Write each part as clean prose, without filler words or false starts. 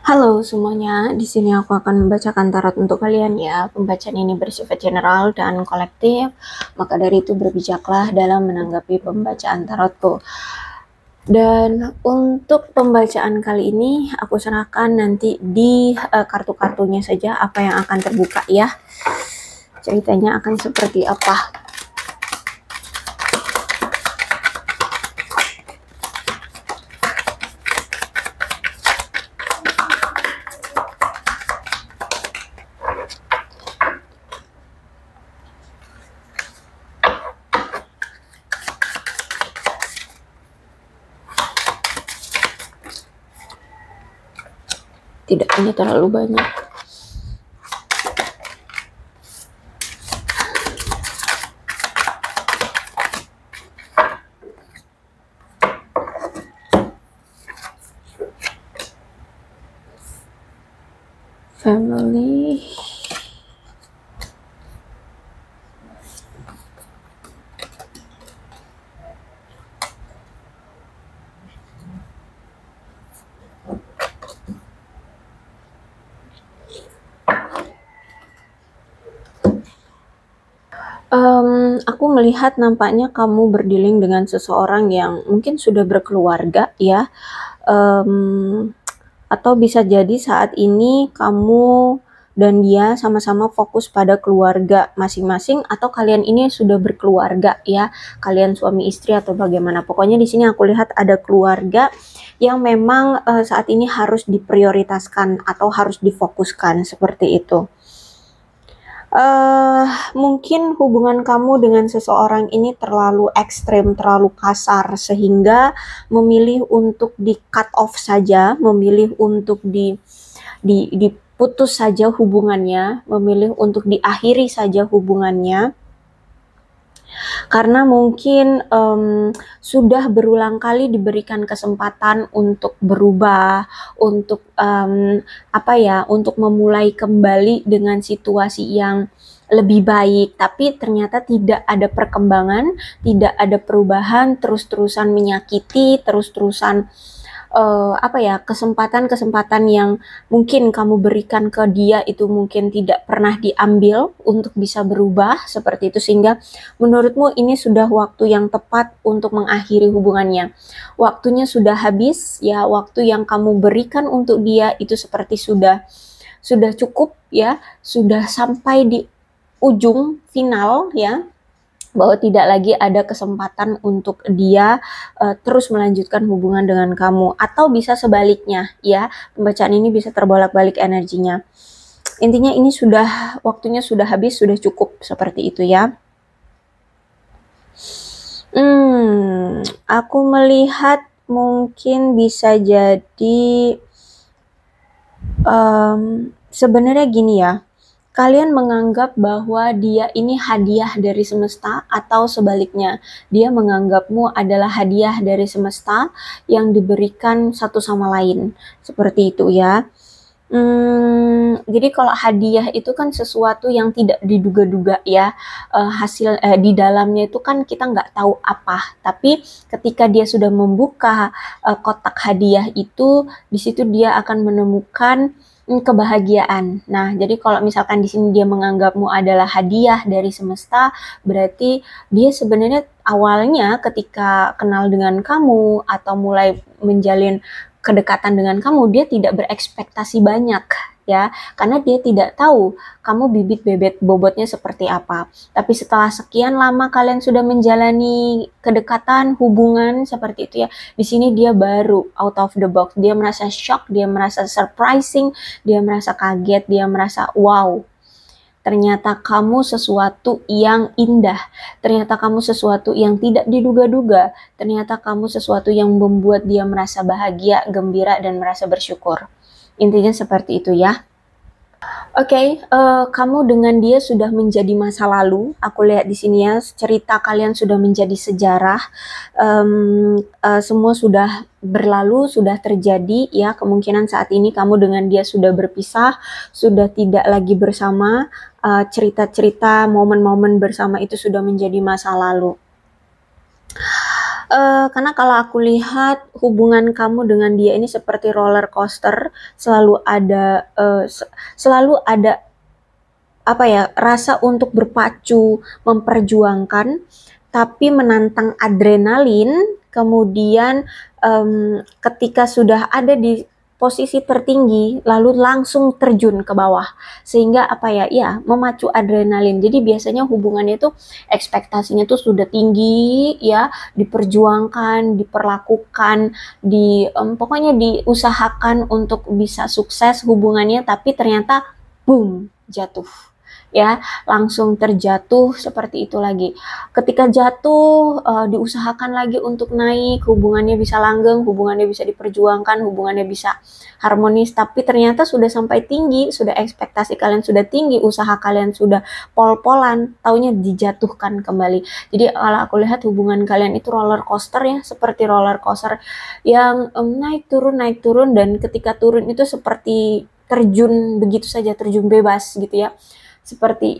Halo semuanya, di sini aku akan membacakan tarot untuk kalian ya. Pembacaan ini bersifat general dan kolektif, maka dari itu berbijaklah dalam menanggapi pembacaan tarotku. Dan untuk pembacaan kali ini, aku serahkan nanti di kartu-kartunya saja apa yang akan terbuka ya. Ceritanya akan seperti apa. Tidak, ini terlalu banyak. Family. Aku melihat nampaknya kamu berdealing dengan seseorang yang mungkin sudah berkeluarga ya, atau bisa jadi saat ini kamu dan dia sama-sama fokus pada keluarga masing-masing, atau kalian ini sudah berkeluarga ya, kalian suami istri atau bagaimana. Pokoknya di sini aku lihat ada keluarga yang memang saat ini harus diprioritaskan atau harus difokuskan seperti itu. Mungkin hubungan kamu dengan seseorang ini terlalu ekstrem, terlalu kasar, sehingga memilih untuk di cut off saja, memilih untuk diputus saja hubungannya, memilih untuk diakhiri saja hubungannya. Karena mungkin sudah berulang kali diberikan kesempatan untuk berubah, untuk untuk memulai kembali dengan situasi yang lebih baik, tapi ternyata tidak ada perkembangan, tidak ada perubahan, terus-terusan menyakiti, terus-terusan kesempatan-kesempatan yang mungkin kamu berikan ke dia itu mungkin tidak pernah diambil untuk bisa berubah seperti itu, sehingga menurutmu ini sudah waktu yang tepat untuk mengakhiri hubungannya. Waktunya sudah habis ya, waktu yang kamu berikan untuk dia itu seperti sudah cukup ya, sudah sampai di ujung final ya, bahwa tidak lagi ada kesempatan untuk dia terus melanjutkan hubungan dengan kamu, atau bisa sebaliknya ya. Pembacaan ini bisa terbolak-balik energinya. Intinya ini sudah waktunya sudah habis, sudah cukup seperti itu ya. Aku melihat mungkin bisa jadi sebenarnya gini ya, kalian menganggap bahwa dia ini hadiah dari semesta, atau sebaliknya, dia menganggapmu adalah hadiah dari semesta yang diberikan satu sama lain. Seperti itu ya. Jadi kalau hadiah itu kan sesuatu yang tidak diduga-duga ya, di dalamnya itu kan kita nggak tahu apa, tapi ketika dia sudah membuka kotak hadiah itu, di situ dia akan menemukan kebahagiaan. Nah, jadi kalau misalkan di sini dia menganggapmu adalah hadiah dari semesta, berarti dia sebenarnya awalnya ketika kenal dengan kamu atau mulai menjalin kedekatan dengan kamu, dia tidak berekspektasi banyak ya, karena dia tidak tahu kamu bibit bebet bobotnya seperti apa. Tapi setelah sekian lama kalian sudah menjalani kedekatan, hubungan seperti itu ya, di sini dia baru out of the box, dia merasa shock, dia merasa surprising, dia merasa kaget, dia merasa wow, ternyata kamu sesuatu yang indah, ternyata kamu sesuatu yang tidak diduga-duga, ternyata kamu sesuatu yang membuat dia merasa bahagia, gembira, dan merasa bersyukur. Intinya seperti itu ya. Oke, kamu dengan dia sudah menjadi masa lalu. Aku lihat di sini ya, cerita kalian sudah menjadi sejarah. Semua sudah berlalu, sudah terjadi ya. Kemungkinan saat ini kamu dengan dia sudah berpisah, sudah tidak lagi bersama. Cerita-cerita, momen-momen bersama itu sudah menjadi masa lalu. Karena kalau aku lihat hubungan kamu dengan dia ini seperti roller coaster, selalu ada apa ya, rasa untuk berpacu, memperjuangkan, tapi menantang adrenalin, kemudian ketika sudah ada di posisi tertinggi, lalu langsung terjun ke bawah, sehingga apa ya, ya memacu adrenalin. Jadi biasanya hubungannya itu ekspektasinya tuh sudah tinggi, ya diperjuangkan, diperlakukan, pokoknya diusahakan untuk bisa sukses hubungannya, tapi ternyata boom, jatuh, ya langsung terjatuh seperti itu lagi. Ketika jatuh, diusahakan lagi untuk naik, hubungannya bisa langgeng, hubungannya bisa diperjuangkan, hubungannya bisa harmonis, tapi ternyata sudah sampai tinggi, sudah ekspektasi kalian sudah tinggi, usaha kalian sudah pol-polan, taunya dijatuhkan kembali. Jadi kalau aku lihat hubungan kalian itu roller coaster, ya seperti roller coaster yang naik turun, dan ketika turun itu seperti terjun begitu saja, terjun bebas gitu ya, seperti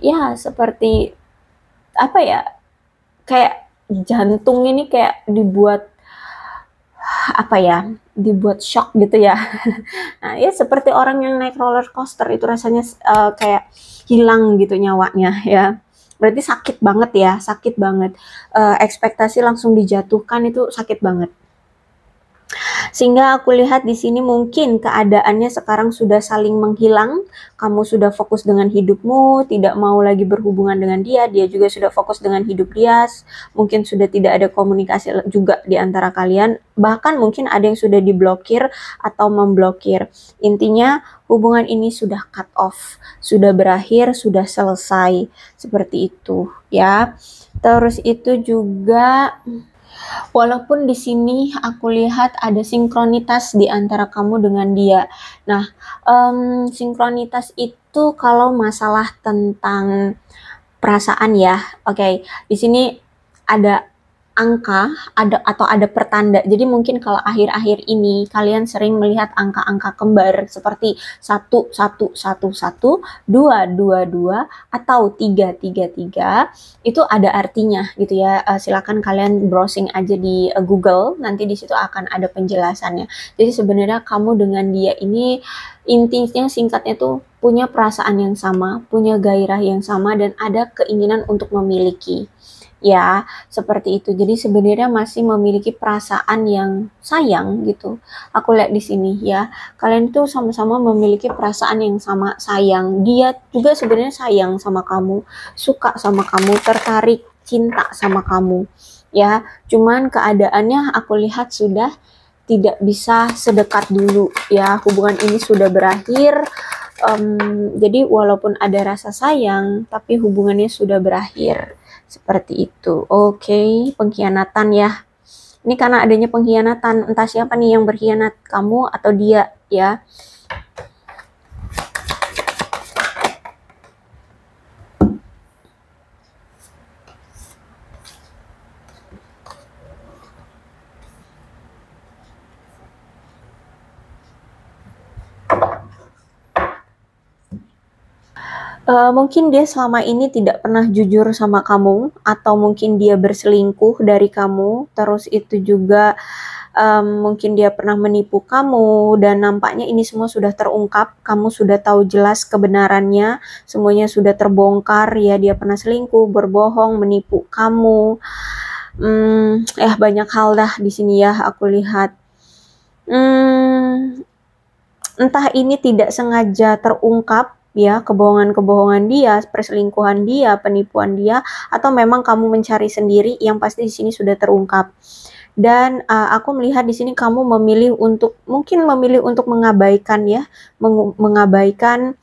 apa ya, kayak jantung ini kayak dibuat apa ya, dibuat shock gitu ya. Nah ya seperti orang yang naik roller coaster itu rasanya kayak hilang gitu nyawanya ya, berarti sakit banget ya, sakit banget. Ekspektasi langsung dijatuhkan itu sakit banget. Sehingga aku lihat di sini mungkin keadaannya sekarang sudah saling menghilang. Kamu sudah fokus dengan hidupmu, tidak mau lagi berhubungan dengan dia, dia juga sudah fokus dengan hidup dia. Mungkin sudah tidak ada komunikasi juga di antara kalian. Bahkan mungkin ada yang sudah diblokir atau memblokir. Intinya hubungan ini sudah cut off, sudah berakhir, sudah selesai. Seperti itu ya. Terus itu juga, walaupun di sini aku lihat ada sinkronitas di antara kamu dengan dia. Nah, sinkronitas itu kalau masalah tentang perasaan ya. Oke, di sini ada angka, ada pertanda. Jadi mungkin kalau akhir-akhir ini kalian sering melihat angka-angka kembar seperti 1, 1, 1, 1, 2, 2, 2, atau 3, 3, 3, itu ada artinya gitu ya. Silakan kalian browsing aja di Google, nanti di situ akan ada penjelasannya. Jadi sebenarnya kamu dengan dia ini intinya singkatnya tuh punya perasaan yang sama, punya gairah yang sama, dan ada keinginan untuk memiliki. Ya, seperti itu. Jadi sebenarnya masih memiliki perasaan yang sayang gitu. Aku lihat di sini ya, kalian tuh sama-sama memiliki perasaan yang sama, sayang. Dia juga sebenarnya sayang sama kamu, suka sama kamu, tertarik, cinta sama kamu. Ya, cuman keadaannya aku lihat sudah tidak bisa sedekat dulu ya. Hubungan ini sudah berakhir. Jadi walaupun ada rasa sayang, tapi hubungannya sudah berakhir. Seperti itu. Oke, pengkhianatan ya. Ini karena adanya pengkhianatan, entah siapa nih yang berkhianat, kamu atau dia ya. Mungkin dia selama ini tidak pernah jujur sama kamu, atau mungkin dia berselingkuh dari kamu. Terus itu juga mungkin dia pernah menipu kamu, dan nampaknya ini semua sudah terungkap. Kamu sudah tahu jelas kebenarannya, semuanya sudah terbongkar ya. Dia pernah selingkuh, berbohong, menipu kamu. Ya banyak hal dah di sini ya aku lihat. Entah ini tidak sengaja terungkap ya, kebohongan-kebohongan dia, perselingkuhan dia, penipuan dia, atau memang kamu mencari sendiri, yang pasti di sini sudah terungkap. Dan aku melihat di sini kamu mungkin memilih untuk mengabaikan ya, mengabaikan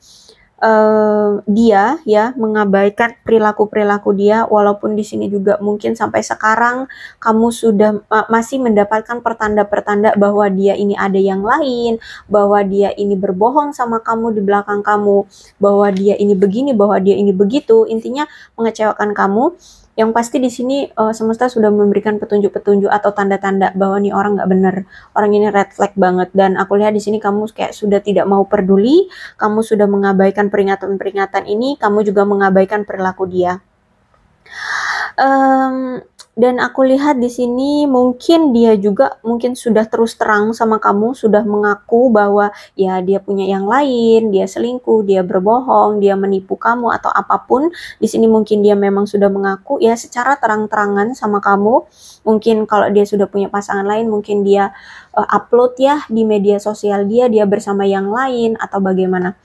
dia ya, mengabaikan perilaku-perilaku dia, walaupun di sini juga mungkin sampai sekarang kamu sudah masih mendapatkan pertanda-pertanda bahwa dia ini ada yang lain, bahwa dia ini berbohong sama kamu di belakang kamu, bahwa dia ini begini, bahwa dia ini begitu, intinya mengecewakan kamu. Yang pasti di sini semesta sudah memberikan petunjuk-petunjuk atau tanda-tanda bahwa nih orang nggak bener, orang ini red flag banget. Dan aku lihat di sini kamu kayak sudah tidak mau peduli, kamu sudah mengabaikan peringatan-peringatan ini, kamu juga mengabaikan perilaku dia. Dan aku lihat di sini mungkin dia juga mungkin sudah terus terang sama kamu, sudah mengaku bahwa ya dia punya yang lain, dia selingkuh, dia berbohong, dia menipu kamu atau apapun. Di sini mungkin dia memang sudah mengaku ya secara terang-terangan sama kamu. Mungkin kalau dia sudah punya pasangan lain, mungkin dia upload ya di media sosial dia bersama yang lain atau bagaimana.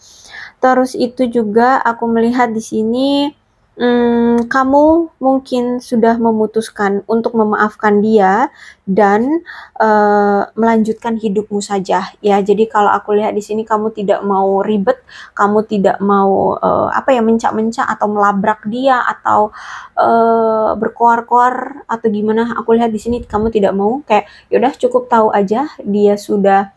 Terus itu juga aku melihat di sini kamu mungkin sudah memutuskan untuk memaafkan dia dan melanjutkan hidupmu saja ya. Jadi kalau aku lihat di sini kamu tidak mau ribet, kamu tidak mau mencak-mencak atau melabrak dia atau berkoar-koar atau gimana. Aku lihat di sini kamu tidak mau, kayak yaudah cukup tahu aja dia sudah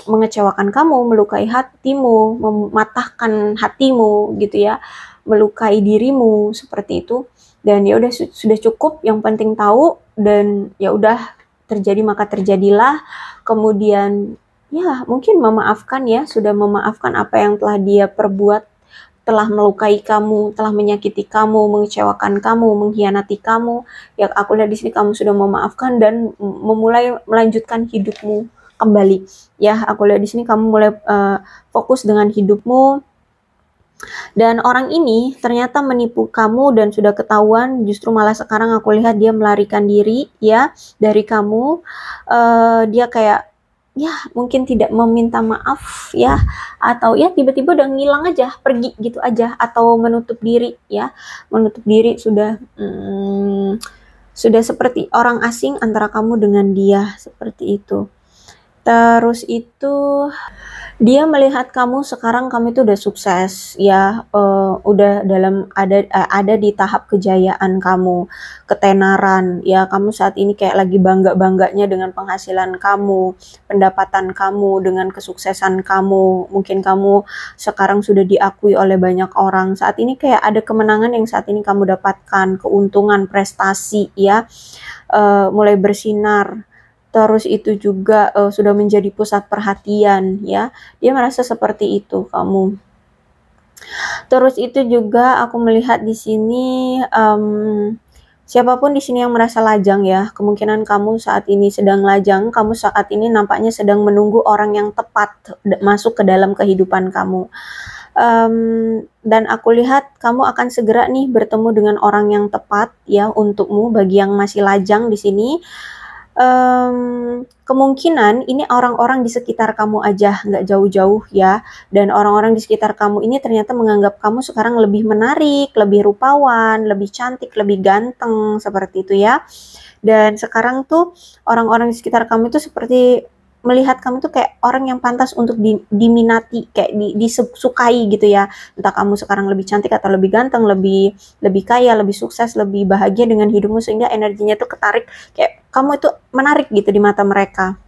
mengecewakan kamu, melukai hatimu, mematahkan hatimu gitu ya, melukai dirimu seperti itu. Dan ya udah sudah cukup, yang penting tahu dan ya udah terjadi maka terjadilah. Kemudian ya mungkin memaafkan ya, sudah memaafkan apa yang telah dia perbuat, telah melukai kamu, telah menyakiti kamu, mengecewakan kamu, mengkhianati kamu. Ya aku lihat di sini kamu sudah memaafkan dan memulai melanjutkan hidupmu kembali. Ya, aku lihat di sini kamu mulai fokus dengan hidupmu. Dan orang ini ternyata menipu kamu dan sudah ketahuan, justru malah sekarang aku lihat dia melarikan diri ya dari kamu. Dia kayak ya mungkin tidak meminta maaf ya, atau ya tiba-tiba udah ngilang aja, pergi gitu aja, atau menutup diri ya, menutup diri sudah seperti orang asing antara kamu dengan dia, seperti itu. Terus itu dia melihat kamu sekarang, kamu itu udah sukses ya, udah ada di tahap kejayaan kamu, ketenaran ya. Kamu saat ini kayak lagi bangga-bangganya dengan penghasilan kamu, pendapatan kamu, dengan kesuksesan kamu. Mungkin kamu sekarang sudah diakui oleh banyak orang. Saat ini kayak ada kemenangan yang saat ini kamu dapatkan, keuntungan, prestasi ya, mulai bersinar. Terus itu juga sudah menjadi pusat perhatian ya. Dia merasa seperti itu kamu. Terus itu juga aku melihat di sini siapapun di sini yang merasa lajang ya, kemungkinan kamu saat ini sedang lajang, kamu saat ini nampaknya sedang menunggu orang yang tepat masuk ke dalam kehidupan kamu. Dan aku lihat kamu akan segera nih bertemu dengan orang yang tepat ya untukmu. Bagi yang masih lajang di sini, kemungkinan ini orang-orang di sekitar kamu aja, nggak jauh-jauh ya. Dan orang-orang di sekitar kamu ini ternyata menganggap kamu sekarang lebih menarik, lebih rupawan, lebih cantik, lebih ganteng, seperti itu ya. Dan sekarang tuh orang-orang di sekitar kamu itu seperti melihat kamu tuh kayak orang yang pantas untuk diminati, kayak disukai gitu ya. Entah kamu sekarang lebih cantik atau lebih ganteng, lebih kaya, lebih sukses, lebih bahagia dengan hidupmu, sehingga energinya tuh ketarik, kayak kamu itu menarik gitu di mata mereka.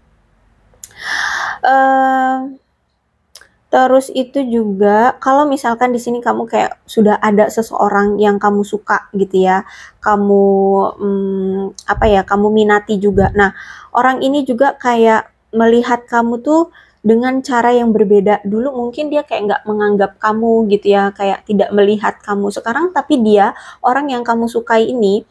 Terus itu juga kalau misalkan di sini kamu kayak sudah ada seseorang yang kamu suka gitu ya, kamu kamu minati juga. Nah, orang ini juga kayak melihat kamu tuh dengan cara yang berbeda. Dulu mungkin dia kayak nggak menganggap kamu gitu ya, kayak tidak melihat kamu. Sekarang tapi dia, orang yang kamu sukai ini,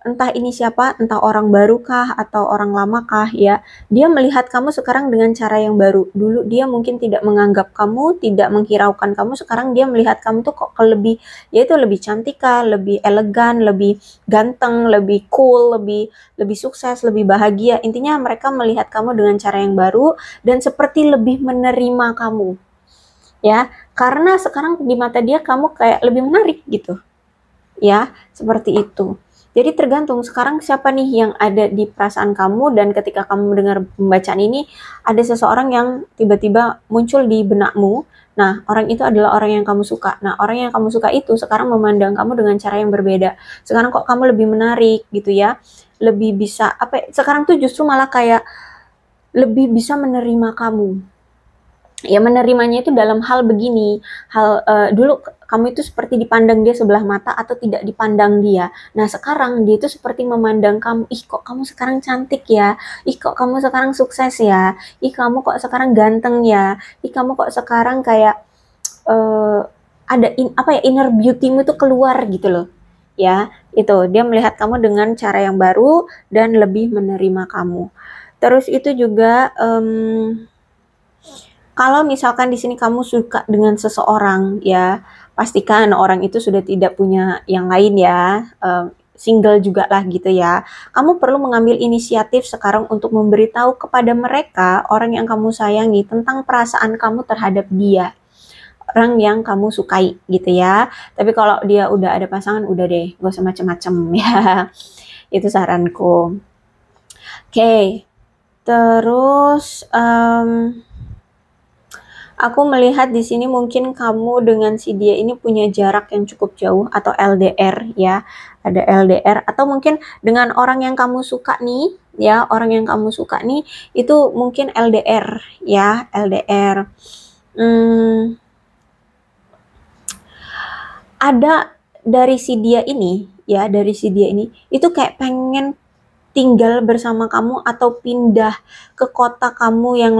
entah ini siapa, entah orang baru kah atau orang lama kah ya, dia melihat kamu sekarang dengan cara yang baru. Dulu dia mungkin tidak menganggap kamu, tidak menghiraukan kamu, sekarang dia melihat kamu tuh kok lebih, yaitu lebih cantik kah, lebih elegan, lebih ganteng, lebih cool, lebih sukses, lebih bahagia. Intinya mereka melihat kamu dengan cara yang baru dan seperti lebih menerima kamu ya, karena sekarang di mata dia kamu kayak lebih menarik gitu ya, seperti itu. Jadi tergantung sekarang siapa nih yang ada di perasaan kamu, dan ketika kamu mendengar pembacaan ini, ada seseorang yang tiba-tiba muncul di benakmu. Nah, orang itu adalah orang yang kamu suka. Nah, orang yang kamu suka itu sekarang memandang kamu dengan cara yang berbeda. Sekarang kok kamu lebih menarik gitu ya, lebih bisa, sekarang tuh justru malah kayak lebih bisa menerima kamu. Ya, menerimanya itu dalam hal begini, dulu kamu itu seperti dipandang dia sebelah mata atau tidak dipandang dia. Nah, sekarang dia itu seperti memandang kamu, ih kok kamu sekarang cantik ya, ih kok kamu sekarang sukses ya, ih kamu kok sekarang ganteng ya, ih kamu kok sekarang kayak ada inner beauty-mu itu keluar gitu loh. ya. Itu dia melihat kamu dengan cara yang baru dan lebih menerima kamu. Terus itu juga kalau misalkan di sini kamu suka dengan seseorang ya, pastikan orang itu sudah tidak punya yang lain ya, single juga lah gitu ya. Kamu perlu mengambil inisiatif sekarang untuk memberitahu kepada mereka, orang yang kamu sayangi, tentang perasaan kamu terhadap dia, orang yang kamu sukai gitu ya. Tapi kalau dia udah ada pasangan, udah deh, gak usah macem-macem ya. Itu saranku. Oke, terus aku melihat di sini mungkin kamu dengan si dia ini punya jarak yang cukup jauh atau LDR ya. Ada LDR atau mungkin dengan orang yang kamu suka nih ya, orang yang kamu suka nih itu mungkin LDR ya, LDR. Ada dari si dia ini ya, dari si dia ini itu kayak pengen tinggal bersama kamu atau pindah ke kota kamu yang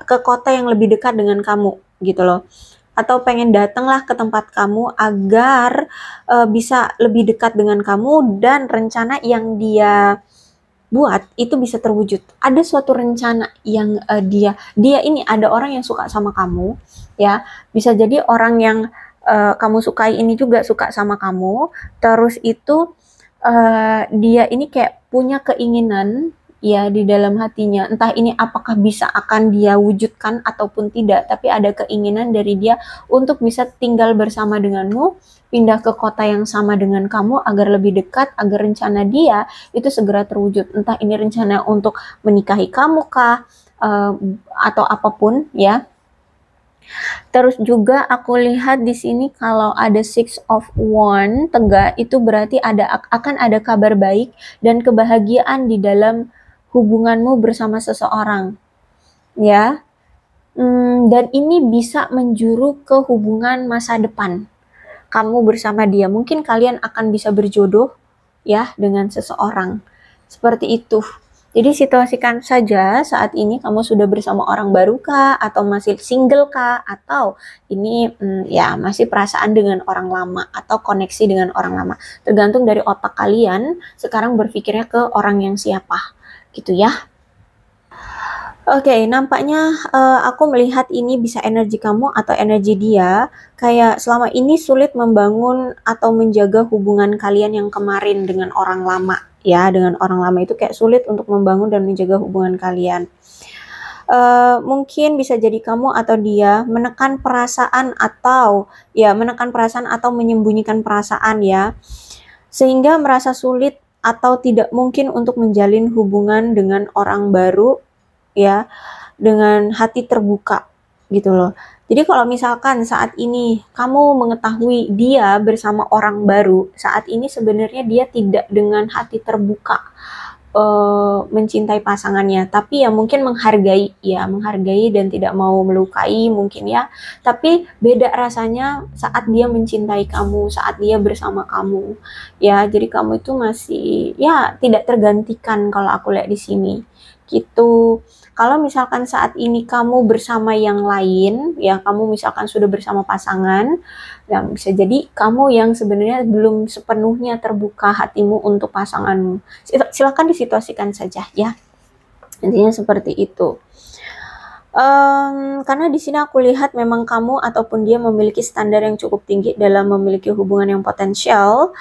ke kota yang lebih dekat dengan kamu gitu loh, atau pengen datanglah ke tempat kamu agar bisa lebih dekat dengan kamu dan rencana yang dia buat itu bisa terwujud. Ada suatu rencana yang dia ini ada orang yang suka sama kamu ya, bisa jadi orang yang kamu sukai ini juga suka sama kamu, terus itu dia ini kayak punya keinginan ya di dalam hatinya, entah ini apakah bisa akan dia wujudkan ataupun tidak, tapi ada keinginan dari dia untuk bisa tinggal bersama denganmu, pindah ke kota yang sama dengan kamu agar lebih dekat, agar rencana dia itu segera terwujud, entah ini rencana untuk menikahi kamu kah, atau apapun ya. Terus juga aku lihat di sini kalau ada Six of Wands tegak, itu berarti akan ada kabar baik dan kebahagiaan di dalam hubunganmu bersama seseorang ya. Dan ini bisa menjuru ke hubungan masa depan kamu bersama dia. Mungkin kalian akan bisa berjodoh ya dengan seseorang seperti itu. Jadi situasikan saja saat ini kamu sudah bersama orang baru kah, atau masih single kah, atau ini ya masih perasaan dengan orang lama atau koneksi dengan orang lama. Tergantung dari otak kalian sekarang berpikirnya ke orang yang siapa gitu ya. Oke, nampaknya aku melihat ini bisa energi kamu atau energi dia, kayak selama ini sulit membangun atau menjaga hubungan kalian yang kemarin dengan orang lama ya, dengan orang lama itu kayak sulit untuk membangun dan menjaga hubungan kalian. Mungkin bisa jadi kamu atau dia menekan perasaan atau menyembunyikan perasaan ya, sehingga merasa sulit atau tidak mungkin untuk menjalin hubungan dengan orang baru ya, dengan hati terbuka gitu loh. Jadi kalau misalkan saat ini kamu mengetahui dia bersama orang baru, saat ini sebenarnya dia tidak dengan hati terbuka mencintai pasangannya, tapi ya mungkin menghargai dan tidak mau melukai mungkin ya. Tapi beda rasanya saat dia mencintai kamu, saat dia bersama kamu ya. Jadi kamu itu masih ya tidak tergantikan kalau aku lihat di sini gitu. Kalau misalkan saat ini kamu bersama yang lain, ya kamu misalkan sudah bersama pasangan, yang bisa jadi kamu yang sebenarnya belum sepenuhnya terbuka hatimu untuk pasanganmu. Silakan disituasikan saja ya. Intinya seperti itu. Karena di sini aku lihat memang kamu ataupun dia memiliki standar yang cukup tinggi dalam memiliki hubungan yang potensial,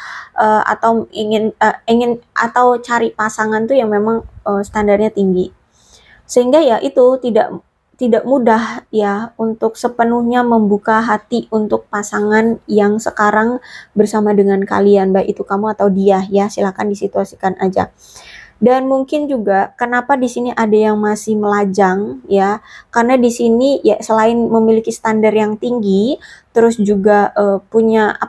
atau ingin atau cari pasangan tuh yang memang standarnya tinggi. Sehingga ya itu tidak mudah ya untuk sepenuhnya membuka hati untuk pasangan yang sekarang bersama dengan kalian, baik itu kamu atau dia ya, silakan disituasikan aja. Dan mungkin juga kenapa di sini ada yang masih melajang ya, karena di sini ya selain memiliki standar yang tinggi, terus juga punya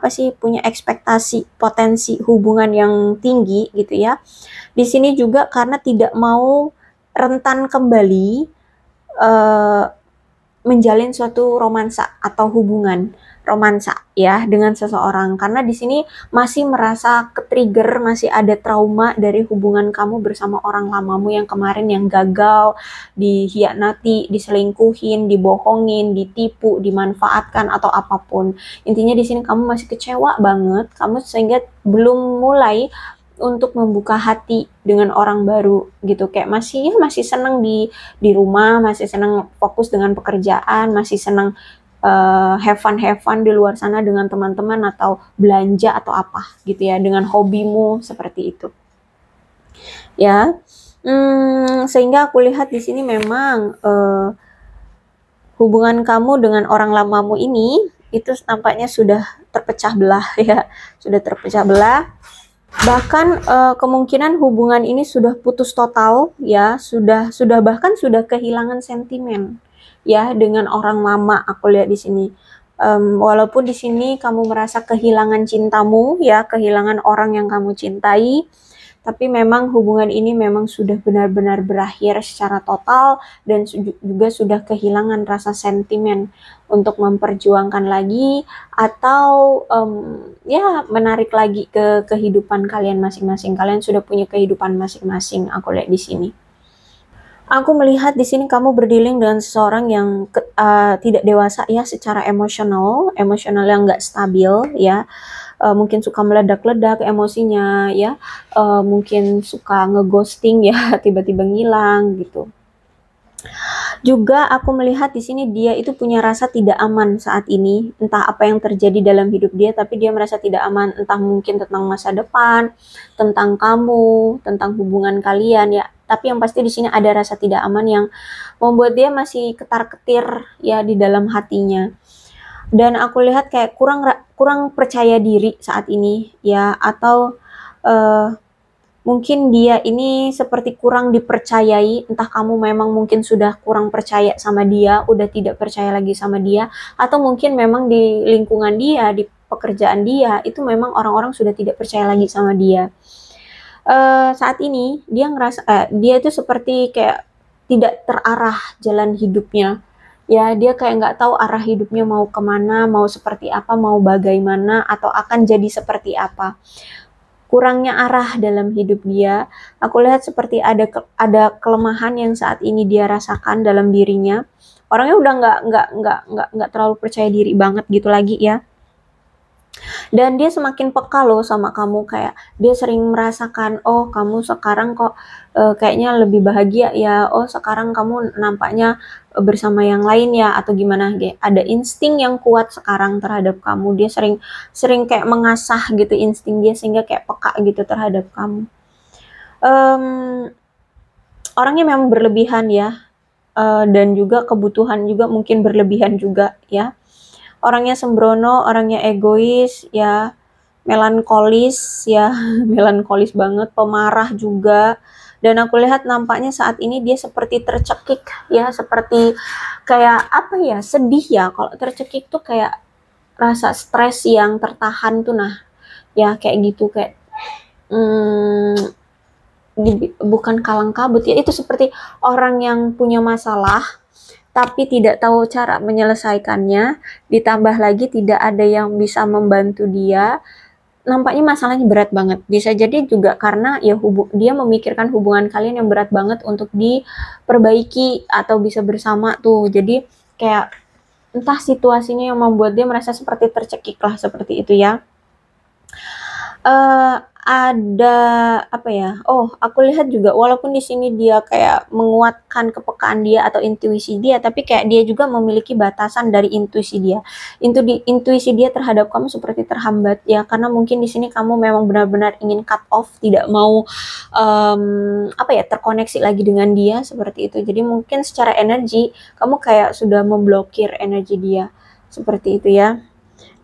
ekspektasi potensi hubungan yang tinggi gitu ya. Di sini juga karena tidak mau rentan kembali menjalin suatu romansa atau hubungan romansa ya dengan seseorang, karena di sini masih merasa ke-trigger, masih ada trauma dari hubungan kamu bersama orang lamamu yang kemarin yang gagal, dihianati, diselingkuhin, dibohongin, ditipu, dimanfaatkan atau apapun. Intinya di sini kamu masih kecewa banget, kamu sehingga belum mulai untuk membuka hati dengan orang baru gitu, kayak masih senang di rumah, masih senang fokus dengan pekerjaan, masih senang have fun di luar sana dengan teman-teman atau belanja atau apa gitu ya, dengan hobimu seperti itu ya. Sehingga aku lihat di sini memang hubungan kamu dengan orang lamamu ini itu tampaknya sudah terpecah belah ya, sudah terpecah belah. Bahkan kemungkinan hubungan ini sudah putus total ya, sudah bahkan sudah kehilangan sentimen ya dengan orang lama. Aku lihat di sini. Walaupun di sini kamu merasa kehilangan cintamu ya, kehilangan orang yang kamu cintai, tapi memang hubungan ini memang sudah benar-benar berakhir secara total dan juga sudah kehilangan rasa sentimen untuk memperjuangkan lagi atau ya menarik lagi ke kehidupan kalian masing-masing. Kalian sudah punya kehidupan masing-masing. Aku lihat di sini. Aku melihat di sini kamu berdealing dengan seseorang yang tidak dewasa ya secara emosional yang nggak stabil ya. Mungkin suka meledak-ledak emosinya ya, mungkin suka ngeghosting ya, tiba-tiba ngilang gitu. Juga aku melihat di sini dia itu punya rasa tidak aman saat ini, entah apa yang terjadi dalam hidup dia, tapi dia merasa tidak aman, entah mungkin tentang masa depan, tentang kamu, tentang hubungan kalian ya. Tapi yang pasti di sini ada rasa tidak aman yang membuat dia masih ketar-ketir ya di dalam hatinya. Dan aku lihat kayak kurang percaya diri saat ini ya, atau mungkin dia ini seperti kurang dipercayai, entah kamu memang mungkin sudah kurang percaya sama dia, udah tidak percaya lagi sama dia, atau mungkin memang di lingkungan dia, di pekerjaan dia, itu memang orang-orang sudah tidak percaya lagi sama dia. Saat ini dia ngerasa, dia itu seperti kayak tidak terarah jalan hidupnya. Ya, dia kayak nggak tahu arah hidupnya mau kemana, mau seperti apa, mau bagaimana, atau akan jadi seperti apa. Kurangnya arah dalam hidup dia. Aku lihat seperti ada kelemahan yang saat ini dia rasakan dalam dirinya. Orangnya udah nggak terlalu percaya diri banget gitu lagi ya. Dan dia semakin peka loh sama kamu, kayak dia sering merasakan, oh kamu sekarang kok kayaknya lebih bahagia ya, oh sekarang kamu nampaknya bersama yang lain ya, atau gimana, ada insting yang kuat sekarang terhadap kamu. Dia sering kayak mengasah gitu insting dia sehingga kayak peka gitu terhadap kamu. Orangnya memang berlebihan ya, dan juga kebutuhan juga mungkin berlebihan juga ya. Orangnya sembrono, orangnya egois ya, melankolis ya, melankolis banget, pemarah juga. Dan aku lihat nampaknya saat ini dia seperti tercekik ya, seperti kayak apa ya, sedih ya. Kalau tercekik tuh kayak rasa stres yang tertahan tuh, nah ya kayak gitu, kayak bukan kalang kabut ya, itu seperti orang yang punya masalah tapi tidak tahu cara menyelesaikannya, ditambah lagi tidak ada yang bisa membantu dia. Nampaknya masalahnya berat banget. Bisa jadi juga karena ya dia memikirkan hubungan kalian yang berat banget untuk diperbaiki atau bisa bersama tuh. Jadi kayak entah situasinya yang membuat dia merasa seperti tercekik lah, seperti itu ya. Ada apa ya? Oh, aku lihat juga walaupun di sini dia kayak menguatkan kepekaan dia atau intuisi dia, tapi kayak dia juga memiliki batasan dari intuisi dia. Intuisi dia terhadap kamu seperti terhambat ya, karena mungkin di sini kamu memang benar-benar ingin cut off, tidak mau apa ya, terkoneksi lagi dengan dia seperti itu. Jadi mungkin secara energi kamu kayak sudah memblokir energi dia seperti itu ya.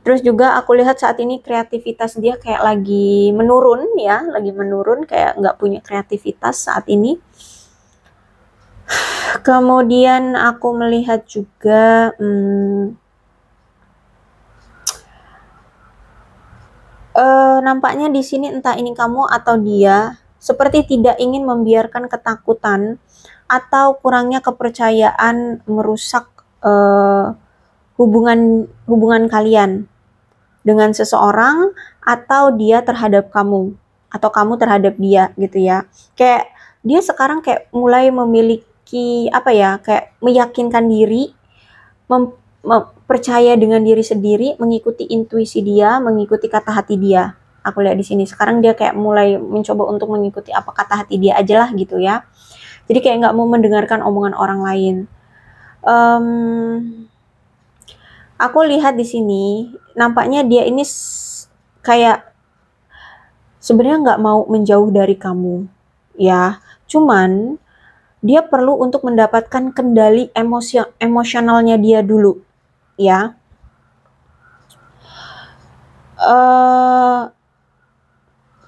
Terus juga aku lihat saat ini kreativitas dia kayak lagi menurun ya, lagi menurun, kayak nggak punya kreativitas saat ini. Kemudian aku melihat juga nampaknya di sini entah ini kamu atau dia seperti tidak ingin membiarkan ketakutan atau kurangnya kepercayaan merusak uh, hubungan kalian dengan seseorang, atau dia terhadap kamu, atau kamu terhadap dia gitu ya. Kayak dia sekarang kayak mulai memiliki apa ya, kayak meyakinkan diri, percaya dengan diri sendiri, mengikuti intuisi dia, mengikuti kata hati dia. Aku lihat di sini sekarang dia kayak mulai mencoba untuk mengikuti apa kata hati dia aja lah gitu ya. Jadi kayak nggak mau mendengarkan omongan orang lain. Aku lihat di sini nampaknya dia ini kayak sebenarnya nggak mau menjauh dari kamu ya, cuman dia perlu untuk mendapatkan kendali emosionalnya dia dulu ya.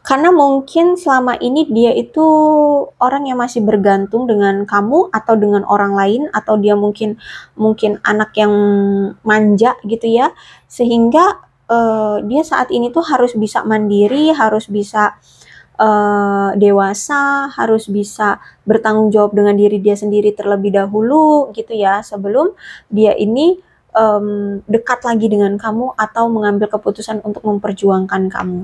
Karena mungkin selama ini dia itu orang yang masih bergantung dengan kamu atau dengan orang lain, atau dia mungkin anak yang manja gitu ya, sehingga dia saat ini tuh harus bisa mandiri, harus bisa dewasa, harus bisa bertanggung jawab dengan diri dia sendiri terlebih dahulu gitu ya, sebelum dia ini dekat lagi dengan kamu atau mengambil keputusan untuk memperjuangkan kamu.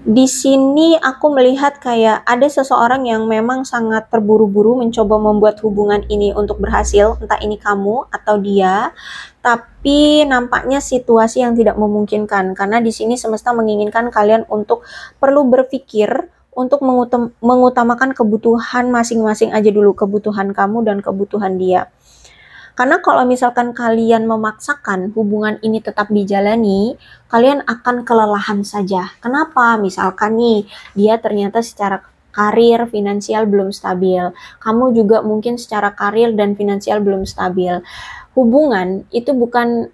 Di sini aku melihat kayak ada seseorang yang memang sangat terburu-buru mencoba membuat hubungan ini untuk berhasil, entah ini kamu atau dia, tapi nampaknya situasi yang tidak memungkinkan, karena di sini semesta menginginkan kalian untuk perlu berpikir untuk mengutamakan kebutuhan masing-masing aja dulu, kebutuhan kamu dan kebutuhan dia. Karena kalau misalkan kalian memaksakan hubungan ini tetap dijalani, kalian akan kelelahan saja. Kenapa? Misalkan nih, dia ternyata secara karir, finansial belum stabil. Kamu juga mungkin secara karir dan finansial belum stabil. Hubungan itu bukan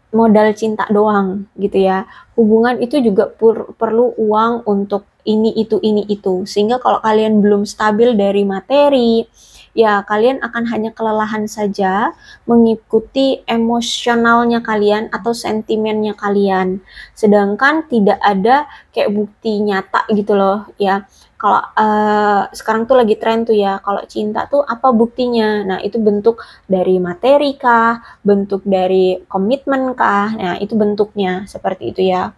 modal cinta doang gitu ya. Hubungan itu juga perlu uang untuk ini itu. Sehingga kalau kalian belum stabil dari materi, ya kalian akan hanya kelelahan saja mengikuti emosionalnya kalian atau sentimennya kalian, sedangkan tidak ada kayak bukti nyata gitu loh ya. Kalau sekarang tuh lagi tren tuh ya, kalau cinta tuh apa buktinya, nah itu bentuk dari materi kah, bentuk dari komitmen kah, nah itu bentuknya seperti itu ya.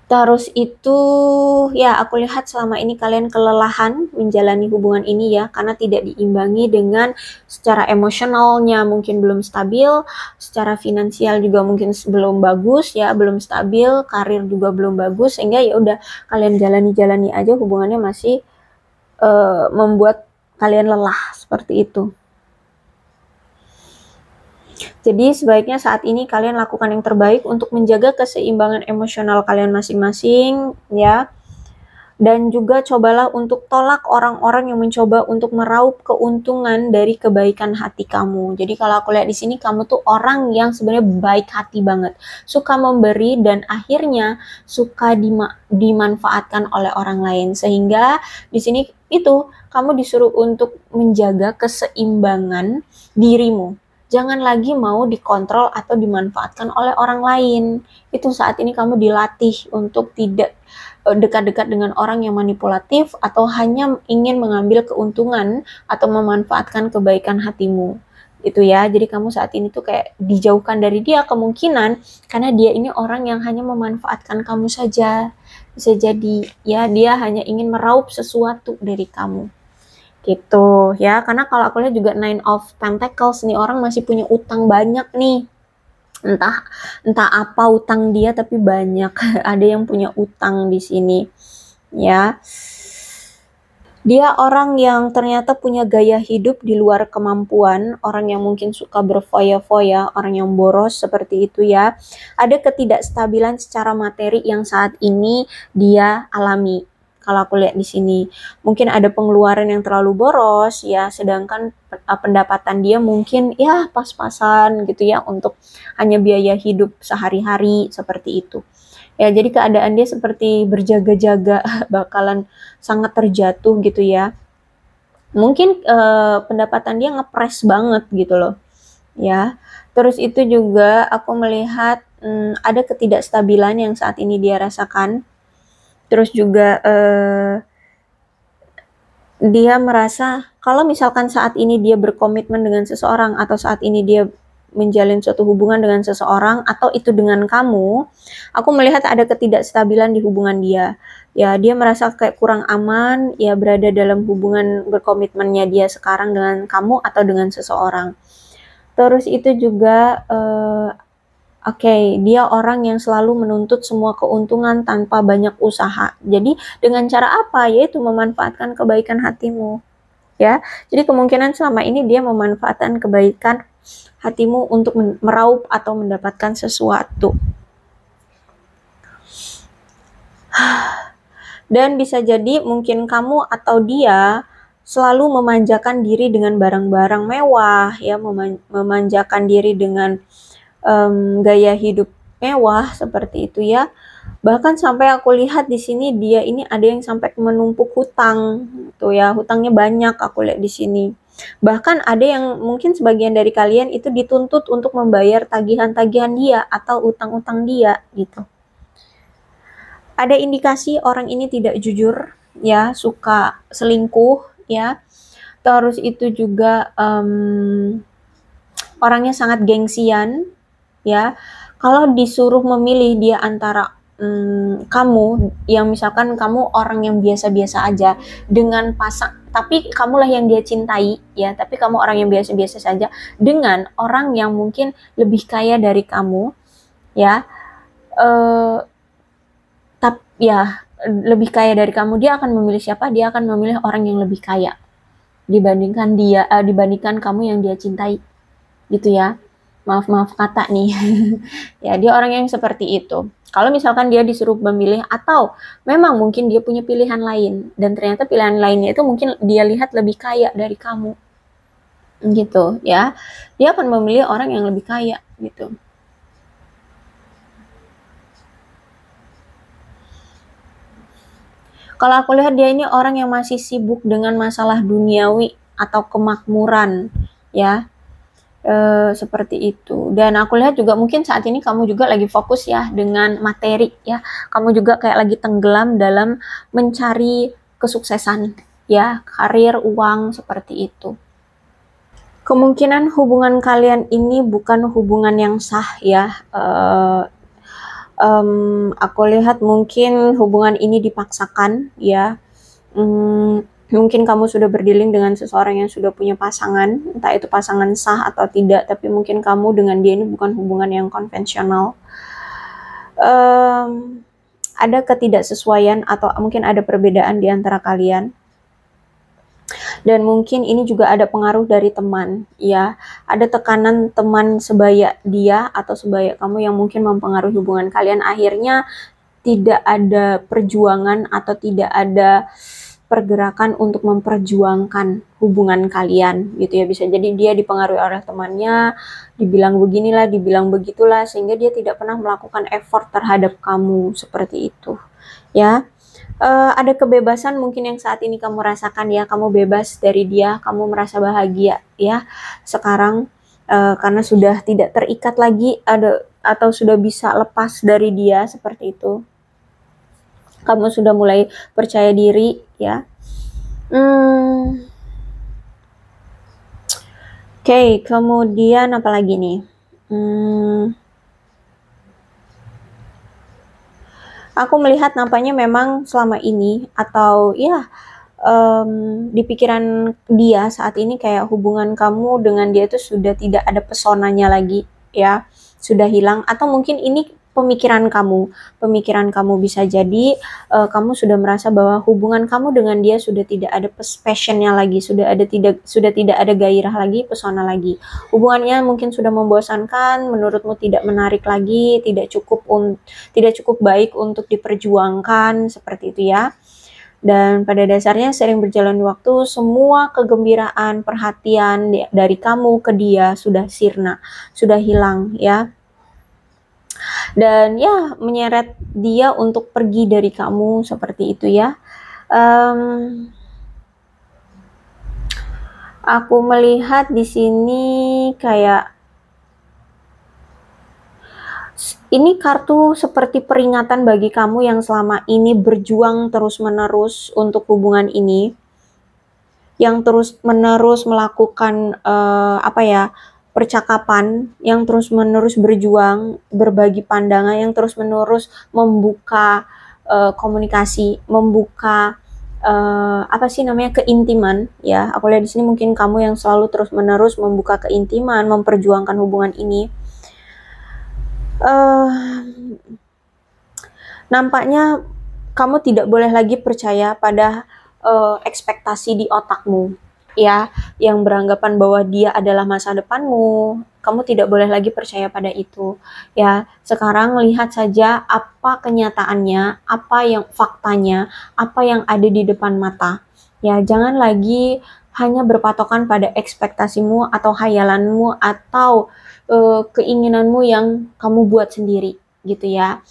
Terus itu ya aku lihat selama ini kalian kelelahan menjalani hubungan ini ya, karena tidak diimbangi dengan secara emosionalnya mungkin belum stabil, secara finansial juga mungkin belum bagus ya, belum stabil, karir juga belum bagus, sehingga ya udah kalian jalani aja, hubungannya masih membuat kalian lelah seperti itu. Jadi sebaiknya saat ini kalian lakukan yang terbaik untuk menjaga keseimbangan emosional kalian masing-masing ya. Dan juga cobalah untuk tolak orang-orang yang mencoba untuk meraup keuntungan dari kebaikan hati kamu. Jadi kalau aku lihat di sini kamu tuh orang yang sebenarnya baik hati banget, suka memberi dan akhirnya suka dimanfaatkan oleh orang lain. Sehingga di sini itu kamu disuruh untuk menjaga keseimbangan dirimu. Jangan lagi mau dikontrol atau dimanfaatkan oleh orang lain. Itu saat ini kamu dilatih untuk tidak dekat-dekat dengan orang yang manipulatif atau hanya ingin mengambil keuntungan atau memanfaatkan kebaikan hatimu. Itu ya. Jadi kamu saat ini tuh kayak dijauhkan dari dia kemungkinan karena dia ini orang yang hanya memanfaatkan kamu saja. Bisa jadi ya dia hanya ingin meraup sesuatu dari kamu. Gitu ya. Karena kalau aku lihat juga Nine of Pentacles nih, orang masih punya utang banyak nih. Entah apa utang dia, tapi banyak. Ada yang punya utang di sini ya. Dia orang yang ternyata punya gaya hidup di luar kemampuan, orang yang mungkin suka berfoya-foya, orang yang boros seperti itu ya. Ada ketidakstabilan secara materi yang saat ini dia alami. Kalau aku lihat di sini, mungkin ada pengeluaran yang terlalu boros ya, sedangkan pendapatan dia mungkin ya pas-pasan gitu ya untuk hanya biaya hidup sehari-hari seperti itu. Ya, jadi keadaan dia seperti berjaga-jaga bakalan sangat terjatuh gitu ya. Mungkin pendapatan dia ngepres banget gitu loh. Ya. Terus itu juga aku melihat ada ketidakstabilan yang saat ini dia rasakan. Terus juga dia merasa kalau misalkan saat ini dia berkomitmen dengan seseorang atau saat ini dia menjalin suatu hubungan dengan seseorang atau itu dengan kamu, aku melihat ada ketidakstabilan di hubungan dia. Ya, dia merasa kayak kurang aman ya berada dalam hubungan berkomitmennya dia sekarang dengan kamu atau dengan seseorang. Terus itu juga Oke, dia orang yang selalu menuntut semua keuntungan tanpa banyak usaha. Jadi dengan cara apa? Yaitu memanfaatkan kebaikan hatimu, ya. Jadi kemungkinan selama ini dia memanfaatkan kebaikan hatimu untuk meraup atau mendapatkan sesuatu. Dan bisa jadi mungkin kamu atau dia selalu memanjakan diri dengan barang-barang mewah, ya, memanjakan diri dengan gaya hidup mewah seperti itu ya. Bahkan sampai aku lihat di sini dia ini ada yang sampai menumpuk hutang tuh ya, hutangnya banyak aku lihat di sini. Bahkan ada yang mungkin sebagian dari kalian itu dituntut untuk membayar tagihan-tagihan dia atau utang-utang dia gitu. Ada indikasi orang ini tidak jujur ya, suka selingkuh ya. Terus itu juga orangnya sangat gengsian ya. Kalau disuruh memilih dia antara kamu yang misalkan kamu orang yang biasa-biasa aja dengan tapi kamulah yang dia cintai ya, tapi kamu orang yang biasa-biasa saja dengan orang yang mungkin lebih kaya dari kamu ya, ya lebih kaya dari kamu, dia akan memilih siapa? Dia akan memilih orang yang lebih kaya dibandingkan kamu yang dia cintai gitu ya. Maaf kata nih. Ya, dia orang yang seperti itu. Kalau misalkan dia disuruh memilih atau memang mungkin dia punya pilihan lain dan ternyata pilihan lainnya itu mungkin dia lihat lebih kaya dari kamu. Gitu ya. Dia akan memilih orang yang lebih kaya gitu. Kalau aku lihat dia ini orang yang masih sibuk dengan masalah duniawi atau kemakmuran ya. Seperti itu. Dan aku lihat juga mungkin saat ini kamu juga lagi fokus ya dengan materi ya. Kamu juga kayak lagi tenggelam dalam mencari kesuksesan ya, karir, uang seperti itu. Kemungkinan hubungan kalian ini bukan hubungan yang sah ya. Aku lihat mungkin hubungan ini dipaksakan ya. Mungkin kamu sudah berdealing dengan seseorang yang sudah punya pasangan, entah itu pasangan sah atau tidak, tapi mungkin kamu dengan dia ini bukan hubungan yang konvensional. Ada ketidaksesuaian atau mungkin ada perbedaan di antara kalian. Dan mungkin ini juga ada pengaruh dari teman, ya. Ada tekanan teman sebaya dia atau sebaya kamu yang mungkin mempengaruhi hubungan kalian. Akhirnya tidak ada perjuangan atau tidak ada pergerakan untuk memperjuangkan hubungan kalian gitu ya. Bisa jadi dia dipengaruhi oleh temannya, dibilang beginilah, dibilang begitulah, sehingga dia tidak pernah melakukan effort terhadap kamu seperti itu ya. Ada kebebasan mungkin yang saat ini kamu rasakan ya, kamu bebas dari dia, kamu merasa bahagia ya sekarang karena sudah tidak terikat lagi atau sudah bisa lepas dari dia seperti itu. Kamu sudah mulai percaya diri ya. Oke, kemudian apa lagi nih? Aku melihat nampaknya memang selama ini atau ya di pikiran dia saat ini kayak hubungan kamu dengan dia itu sudah tidak ada pesonanya lagi ya, sudah hilang. Atau mungkin ini pemikiran kamu bisa jadi kamu sudah merasa bahwa hubungan kamu dengan dia sudah tidak ada passionnya lagi, sudah tidak ada gairah lagi, pesona lagi. Hubungannya mungkin sudah membosankan, menurutmu tidak menarik lagi, tidak cukup baik untuk diperjuangkan seperti itu ya. Dan pada dasarnya sering berjalan waktu, semua kegembiraan, perhatian dari kamu ke dia sudah sirna, sudah hilang ya. Dan ya menyeret dia untuk pergi dari kamu seperti itu ya. Aku melihat di sini kayak Ini kartu seperti peringatan bagi kamu yang selama ini berjuang terus-menerus untuk hubungan ini, yang terus-menerus melakukan percakapan, yang terus-menerus berjuang, berbagi pandangan, yang terus-menerus membuka komunikasi, membuka keintiman ya. Aku lihat di sini mungkin kamu yang selalu terus-menerus membuka keintiman, memperjuangkan hubungan ini. Nampaknya kamu tidak boleh lagi percaya pada ekspektasi di otakmu ya, yang beranggapan bahwa dia adalah masa depanmu. Kamu tidak boleh lagi percaya pada itu ya. Sekarang lihat saja apa kenyataannya, apa yang faktanya, apa yang ada di depan mata ya. Jangan lagi hanya berpatokan pada ekspektasimu atau hayalanmu atau keinginanmu yang kamu buat sendiri gitu ya.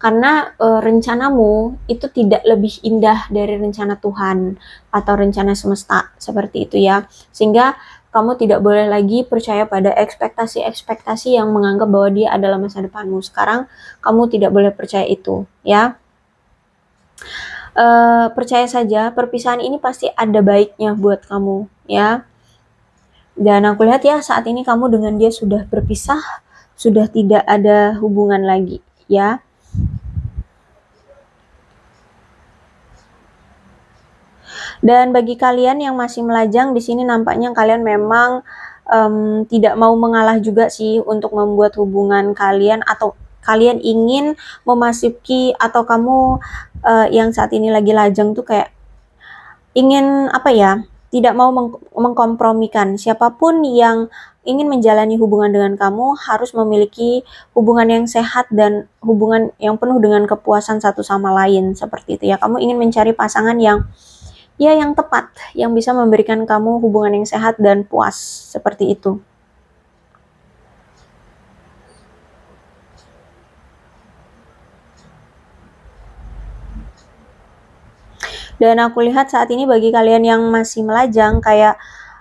Karena rencanamu itu tidak lebih indah dari rencana Tuhan atau rencana semesta, seperti itu ya. Sehingga kamu tidak boleh lagi percaya pada ekspektasi-ekspektasi yang menganggap bahwa dia adalah masa depanmu. Sekarang kamu tidak boleh percaya itu ya. Percaya saja perpisahan ini pasti ada baiknya buat kamu ya. Dan aku lihat ya saat ini kamu dengan dia sudah berpisah, sudah tidak ada hubungan lagi ya. Dan bagi kalian yang masih melajang di sini, nampaknya kalian memang tidak mau mengalah juga sih untuk membuat hubungan kalian, atau kalian ingin memasuki, atau kamu yang saat ini lagi lajang tuh kayak ingin tidak mau mengkompromikan. Siapapun yang ingin menjalani hubungan dengan kamu harus memiliki hubungan yang sehat dan hubungan yang penuh dengan kepuasan satu sama lain, seperti itu ya. Kamu ingin mencari pasangan yang tepat, yang bisa memberikan kamu hubungan yang sehat dan puas, seperti itu. Dan aku lihat saat ini bagi kalian yang masih melajang, kayak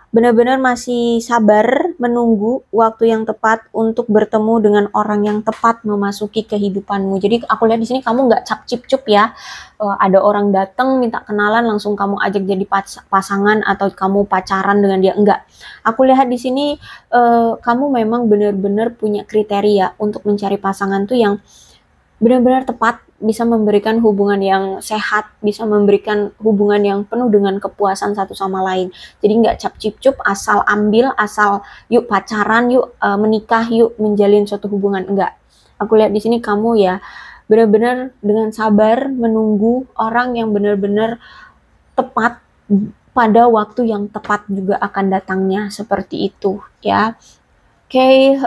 benar-benar masih sabar menunggu waktu yang tepat untuk bertemu dengan orang yang tepat memasuki kehidupanmu. Jadi aku lihat di sini kamu nggak cap-cip-cup ya. Ada orang datang minta kenalan langsung kamu ajak jadi pasangan atau kamu pacaran dengan dia, enggak. Aku lihat di sini kamu memang benar-benar punya kriteria untuk mencari pasangan tuh yang benar-benar tepat, bisa memberikan hubungan yang sehat, bisa memberikan hubungan yang penuh dengan kepuasan satu sama lain. Jadi nggak cap-cip-cup, asal ambil, asal yuk pacaran, yuk menikah, yuk menjalin suatu hubungan, enggak. Aku lihat di sini kamu ya benar-benar dengan sabar menunggu orang yang benar-benar tepat pada waktu yang tepat juga akan datangnya, seperti itu ya. Oke,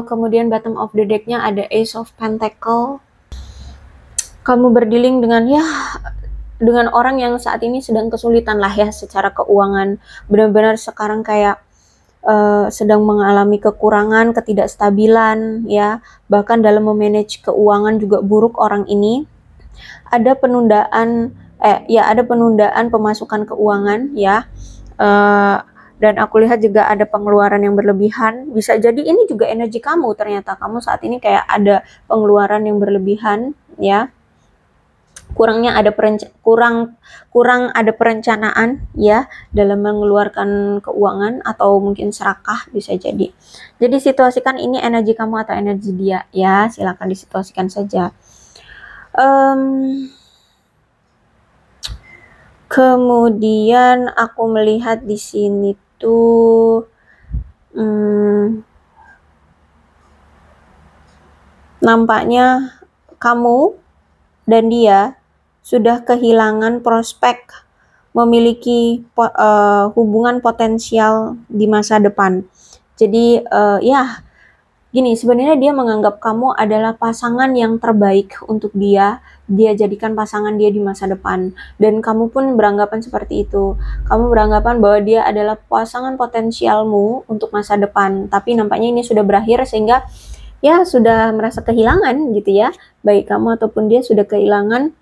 kemudian bottom of the deck-nya ada Ace of Pentacle. Kamu berdealing dengan orang yang saat ini sedang kesulitan lah ya secara keuangan. Benar-benar sekarang kayak sedang mengalami kekurangan, ketidakstabilan ya. Bahkan dalam memanage keuangan juga buruk orang ini. Ada penundaan pemasukan keuangan ya. Dan aku lihat juga ada pengeluaran yang berlebihan. Bisa jadi ini juga energi kamu, ternyata kamu saat ini kayak ada pengeluaran yang berlebihan ya. Kurang ada perencanaan ya dalam mengeluarkan keuangan, atau mungkin serakah, bisa jadi. Jadi situasikan ini energi kamu atau energi dia ya, silakan disituasikan saja. Kemudian aku melihat di sini tuh nampaknya kamu dan dia sudah kehilangan prospek memiliki hubungan potensial di masa depan. Jadi gini, sebenarnya dia menganggap kamu adalah pasangan yang terbaik untuk dia jadikan pasangan dia di masa depan. Dan kamu pun beranggapan seperti itu. Kamu beranggapan bahwa dia adalah pasangan potensialmu untuk masa depan. Tapi nampaknya ini sudah berakhir, sehingga ya sudah merasa kehilangan gitu ya. Baik kamu ataupun dia sudah kehilangan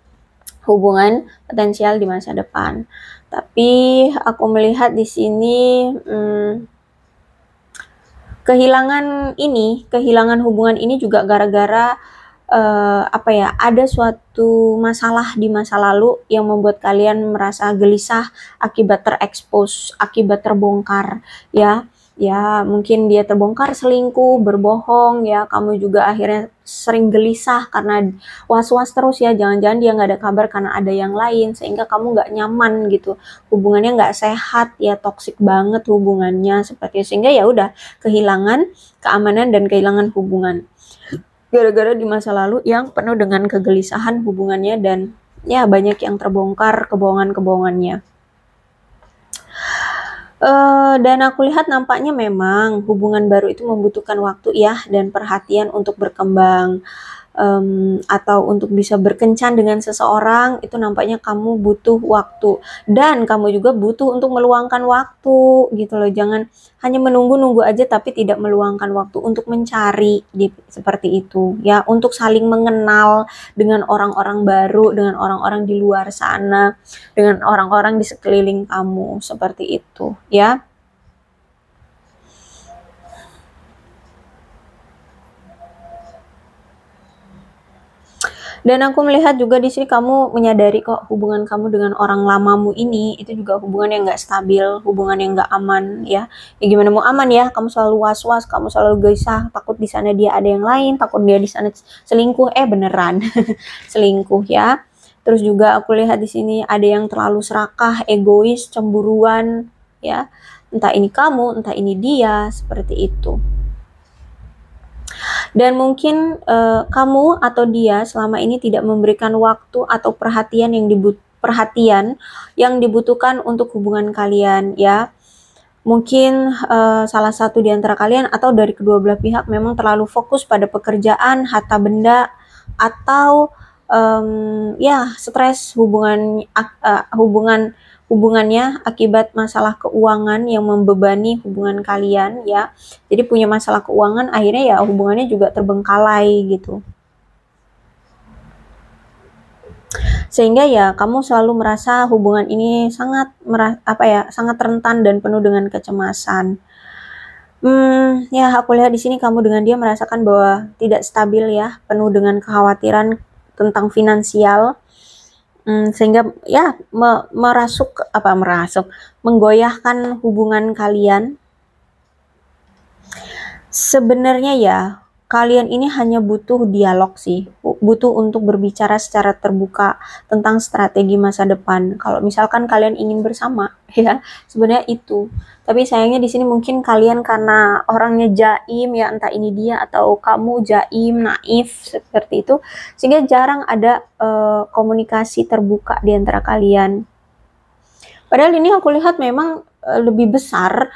hubungan potensial di masa depan. Tapi aku melihat di sini kehilangan hubungan ini juga gara-gara apa ya, ada suatu masalah di masa lalu yang membuat kalian merasa gelisah akibat terekspos, akibat terbongkar, ya. Ya, mungkin dia terbongkar selingkuh, berbohong, ya. Kamu juga akhirnya sering gelisah karena was-was terus, ya. Jangan-jangan dia nggak ada kabar karena ada yang lain, sehingga kamu nggak nyaman gitu. Hubungannya nggak sehat, ya, toksik banget hubungannya seperti itu. Sehingga ya udah kehilangan keamanan dan kehilangan hubungan. Gara-gara di masa lalu yang penuh dengan kegelisahan hubungannya dan ya banyak yang terbongkar kebohongan-kebohongannya. Dan aku lihat nampaknya memang hubungan baru itu membutuhkan waktu ya dan perhatian untuk berkembang, atau untuk bisa berkencan dengan seseorang itu nampaknya kamu butuh waktu dan kamu juga butuh untuk meluangkan waktu gitu loh. Jangan hanya menunggu-nunggu aja tapi tidak meluangkan waktu untuk mencari seperti itu ya, untuk saling mengenal dengan orang-orang baru, dengan orang-orang di luar sana, dengan orang-orang di sekeliling kamu seperti itu ya. Dan aku melihat juga di sini kamu menyadari kok hubungan kamu dengan orang lamamu ini itu juga hubungan yang nggak stabil, hubungan yang nggak aman ya. Ya gimana mau aman ya? Kamu selalu was-was, kamu selalu gelisah, takut di sana dia ada yang lain, takut dia di sana selingkuh. Beneran selingkuh ya. Terus juga aku lihat di sini ada yang terlalu serakah, egois, cemburuan ya. Entah ini kamu, entah ini dia, seperti itu. Dan mungkin kamu atau dia selama ini tidak memberikan waktu atau perhatian yang dibutuhkan untuk hubungan kalian ya. Mungkin salah satu di antara kalian atau dari kedua belah pihak memang terlalu fokus pada pekerjaan, harta benda, atau ya stres hubungannya akibat masalah keuangan yang membebani hubungan kalian ya. Jadi punya masalah keuangan akhirnya ya hubungannya juga terbengkalai gitu. Sehingga ya kamu selalu merasa hubungan ini sangat sangat rentan dan penuh dengan kecemasan. Ya aku lihat di sini kamu dengan dia merasakan bahwa tidak stabil ya, penuh dengan kekhawatiran tentang finansial. Sehingga ya menggoyahkan hubungan kalian. Sebenarnya ya kalian ini hanya butuh dialog sih, butuh untuk berbicara secara terbuka tentang strategi masa depan. Kalau misalkan kalian ingin bersama ya sebenarnya itu. Tapi sayangnya di sini mungkin kalian karena orangnya jaim ya, entah ini dia atau kamu jaim, naif seperti itu, sehingga jarang ada komunikasi terbuka di antara kalian. Padahal ini aku lihat memang lebih besar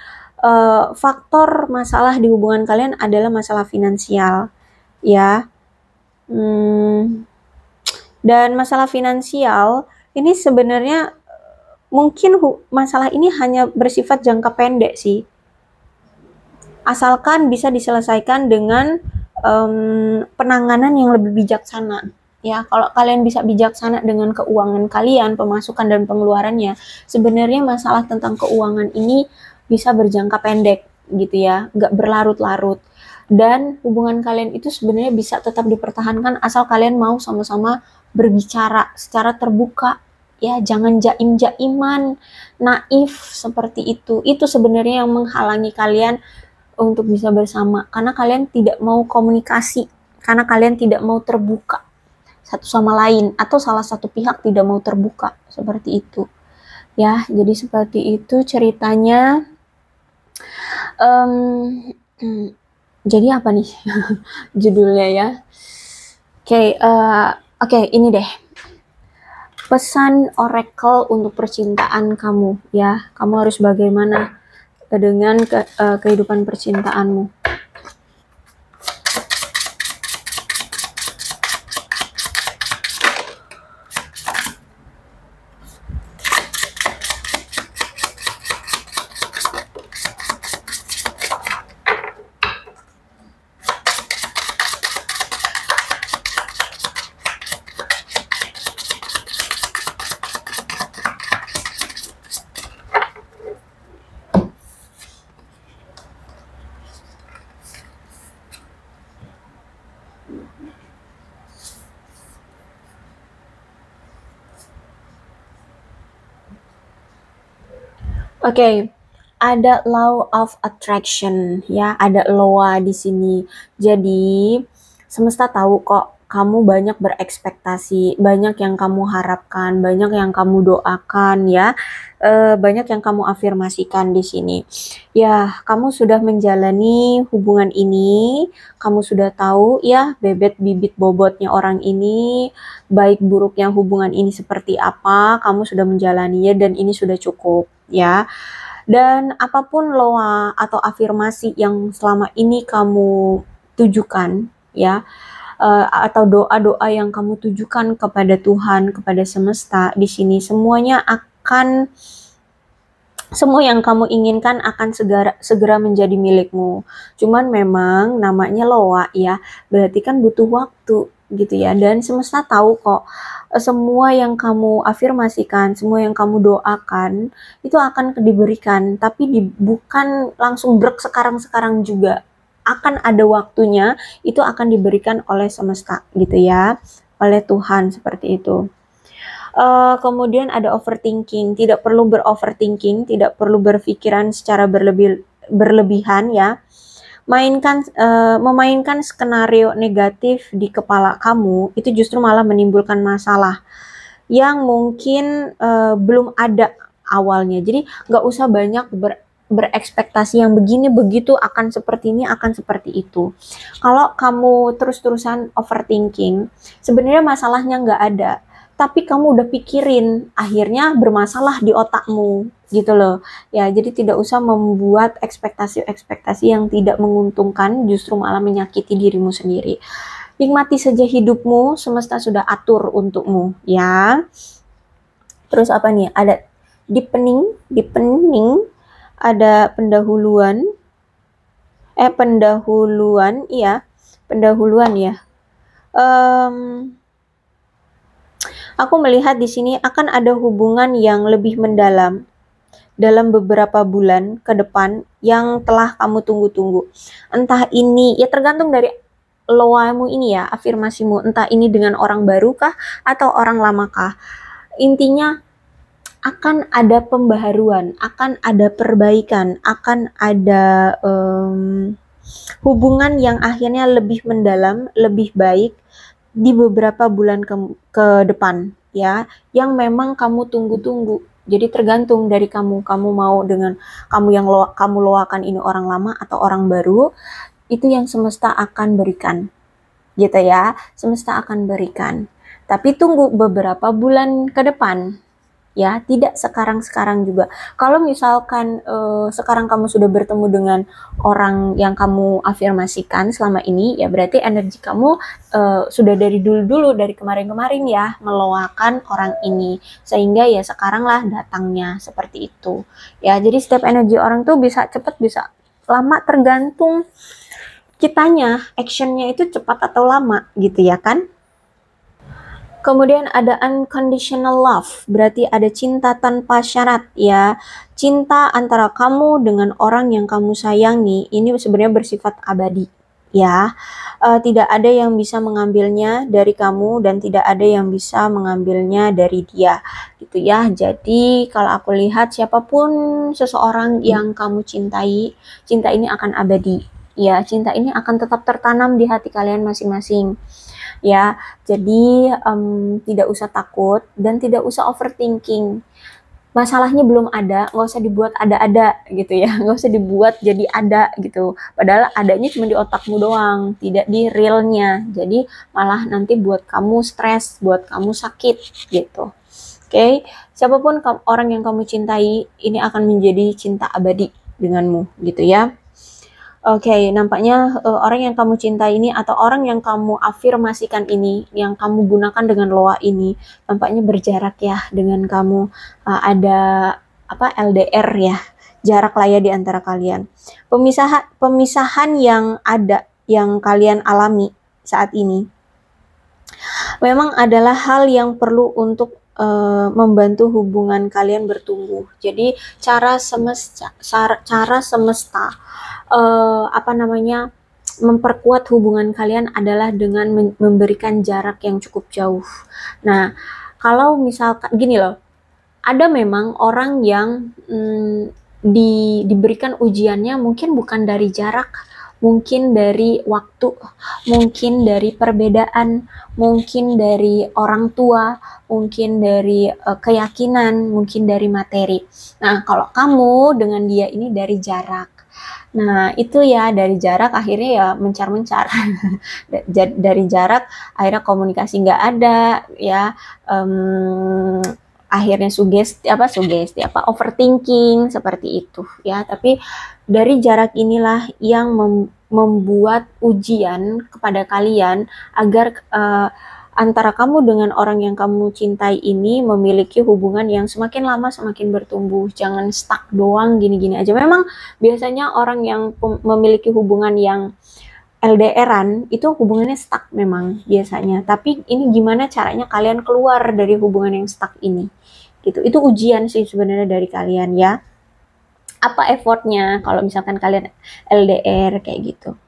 faktor masalah di hubungan kalian adalah masalah finansial ya. Dan masalah finansial ini sebenarnya mungkin masalah ini hanya bersifat jangka pendek sih, asalkan bisa diselesaikan dengan penanganan yang lebih bijaksana ya. Kalau kalian bisa bijaksana dengan keuangan kalian, pemasukan dan pengeluarannya, sebenarnya masalah tentang keuangan ini bisa berjangka pendek gitu ya, nggak berlarut-larut. Dan hubungan kalian itu sebenarnya bisa tetap dipertahankan asal kalian mau sama-sama berbicara secara terbuka ya, jangan jaim-jaiman, naif seperti itu. Itu sebenarnya yang menghalangi kalian untuk bisa bersama, karena kalian tidak mau komunikasi, karena kalian tidak mau terbuka satu sama lain, atau salah satu pihak tidak mau terbuka seperti itu ya. Jadi seperti itu ceritanya. Jadi apa nih judulnya ya? Oke, ini deh pesan oracle untuk percintaan kamu ya. Kamu harus bagaimana dengan kehidupan percintaanmu. Oke, ada law of attraction ya, ada LOA di sini. Jadi semesta tahu kok kamu banyak berekspektasi, banyak yang kamu harapkan, banyak yang kamu doakan ya, banyak yang kamu afirmasikan di sini. Ya, kamu sudah menjalani hubungan ini, kamu sudah tahu ya bebet bibit bobotnya orang ini, baik buruknya hubungan ini seperti apa, kamu sudah menjalaninya dan ini sudah cukup ya. Dan apapun loa atau afirmasi yang selama ini kamu tujukan, ya, atau doa-doa yang kamu tujukan kepada Tuhan, kepada semesta, di sini semuanya akan semua yang kamu inginkan akan segera menjadi milikmu. Cuman memang namanya loa ya, berarti kan butuh waktu gitu ya. Dan semesta tahu kok semua yang kamu afirmasikan, semua yang kamu doakan itu akan diberikan, tapi bukan langsung brek sekarang-sekarang juga. Akan ada waktunya, itu akan diberikan oleh semesta gitu ya, oleh Tuhan seperti itu. Kemudian ada overthinking, tidak perlu beroverthinking, tidak perlu berpikiran secara berlebihan ya. Memainkan skenario negatif di kepala kamu itu justru malah menimbulkan masalah yang mungkin belum ada awalnya. Jadi nggak usah banyak berekspektasi yang begini begitu akan seperti ini akan seperti itu. Kalau kamu terus-terusan overthinking, sebenarnya masalahnya nggak ada, tapi kamu udah pikirin, akhirnya bermasalah di otakmu gitu loh. Ya, jadi tidak usah membuat ekspektasi-ekspektasi yang tidak menguntungkan, justru malah menyakiti dirimu sendiri. Nikmati saja hidupmu, semesta sudah atur untukmu ya. Terus apa nih? Ada deepening, ada pendahuluan, iya, pendahuluan ya. Aku melihat di sini akan ada hubungan yang lebih mendalam dalam beberapa bulan ke depan yang telah kamu tunggu-tunggu. Entah ini, ya tergantung dari loamu ini ya, afirmasimu. Entah ini dengan orang baru kah atau orang lama kah. Intinya akan ada pembaharuan, akan ada perbaikan, akan ada hubungan yang akhirnya lebih mendalam, lebih baik di beberapa bulan ke depan ya, yang memang kamu tunggu-tunggu. Jadi tergantung dari kamu mau dengan kamu yang kamu loakan ini orang lama atau orang baru, itu yang semesta akan berikan gitu ya, semesta akan berikan, tapi tunggu beberapa bulan ke depan ya, tidak sekarang-sekarang juga. Kalau misalkan sekarang kamu sudah bertemu dengan orang yang kamu afirmasikan selama ini, ya berarti energi kamu sudah dari dulu-dulu, dari kemarin-kemarin ya, meloakan orang ini, sehingga ya sekarang lah datangnya seperti itu. Ya, jadi setiap energi orang tuh bisa cepat, bisa lama, tergantung kitanya, actionnya itu cepat atau lama gitu ya kan. Kemudian ada unconditional love, berarti ada cinta tanpa syarat ya. Cinta antara kamu dengan orang yang kamu sayangi ini sebenarnya bersifat abadi ya. Tidak ada yang bisa mengambilnya dari kamu dan tidak ada yang bisa mengambilnya dari dia gitu ya. Jadi kalau aku lihat siapapun seseorang yang kamu cintai, cinta ini akan abadi ya. Cinta ini akan tetap tertanam di hati kalian masing-masing ya. Jadi tidak usah takut dan tidak usah overthinking. Masalahnya belum ada, nggak usah dibuat ada-ada gitu ya, nggak usah dibuat jadi ada gitu. Padahal adanya cuma di otakmu doang, tidak di realnya. Jadi malah nanti buat kamu stres, buat kamu sakit gitu. Oke, siapapun orang yang kamu cintai, ini akan menjadi cinta abadi denganmu gitu ya. Oke, nampaknya orang yang kamu cintai ini atau orang yang kamu afirmasikan ini, yang kamu gunakan dengan loa ini, nampaknya berjarak ya dengan kamu. Ada apa LDR ya, jarak lah ya di antara kalian. Pemisahan yang ada, yang kalian alami saat ini, memang adalah hal yang perlu untuk membantu hubungan kalian bertumbuh. Jadi cara semesta memperkuat hubungan kalian adalah dengan memberikan jarak yang cukup jauh. Nah, kalau misalkan gini loh, ada memang orang yang diberikan ujiannya mungkin bukan dari jarak, mungkin dari waktu, mungkin dari perbedaan, mungkin dari orang tua, mungkin dari keyakinan, mungkin dari materi. Nah, kalau kamu dengan dia ini dari jarak. Nah, itu ya dari jarak akhirnya ya mencar-mencar. Dari jarak akhirnya komunikasi nggak ada ya, akhirnya sugesti apa overthinking seperti itu ya. Tapi dari jarak inilah yang membuat ujian kepada kalian agar antara kamu dengan orang yang kamu cintai ini memiliki hubungan yang semakin lama semakin bertumbuh. Jangan stuck doang gini-gini aja. Memang biasanya orang yang memiliki hubungan yang LDR-an itu hubungannya stuck memang biasanya. Tapi ini gimana caranya kalian keluar dari hubungan yang stuck ini? Gitu. Itu ujian sih sebenarnya dari kalian ya. Apa effortnya kalau misalkan kalian LDR kayak gitu.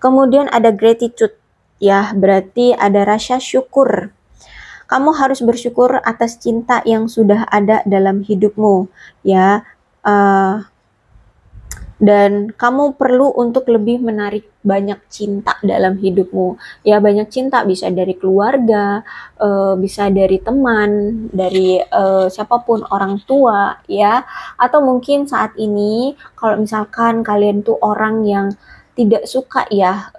Kemudian ada gratitude ya, berarti ada rasa syukur. Kamu harus bersyukur atas cinta yang sudah ada dalam hidupmu ya. Dan kamu perlu untuk lebih menarik banyak cinta dalam hidupmu ya. Banyak cinta bisa dari keluarga, bisa dari teman, dari siapapun, orang tua ya. Atau mungkin saat ini kalau misalkan kalian tuh orang yang tidak suka ya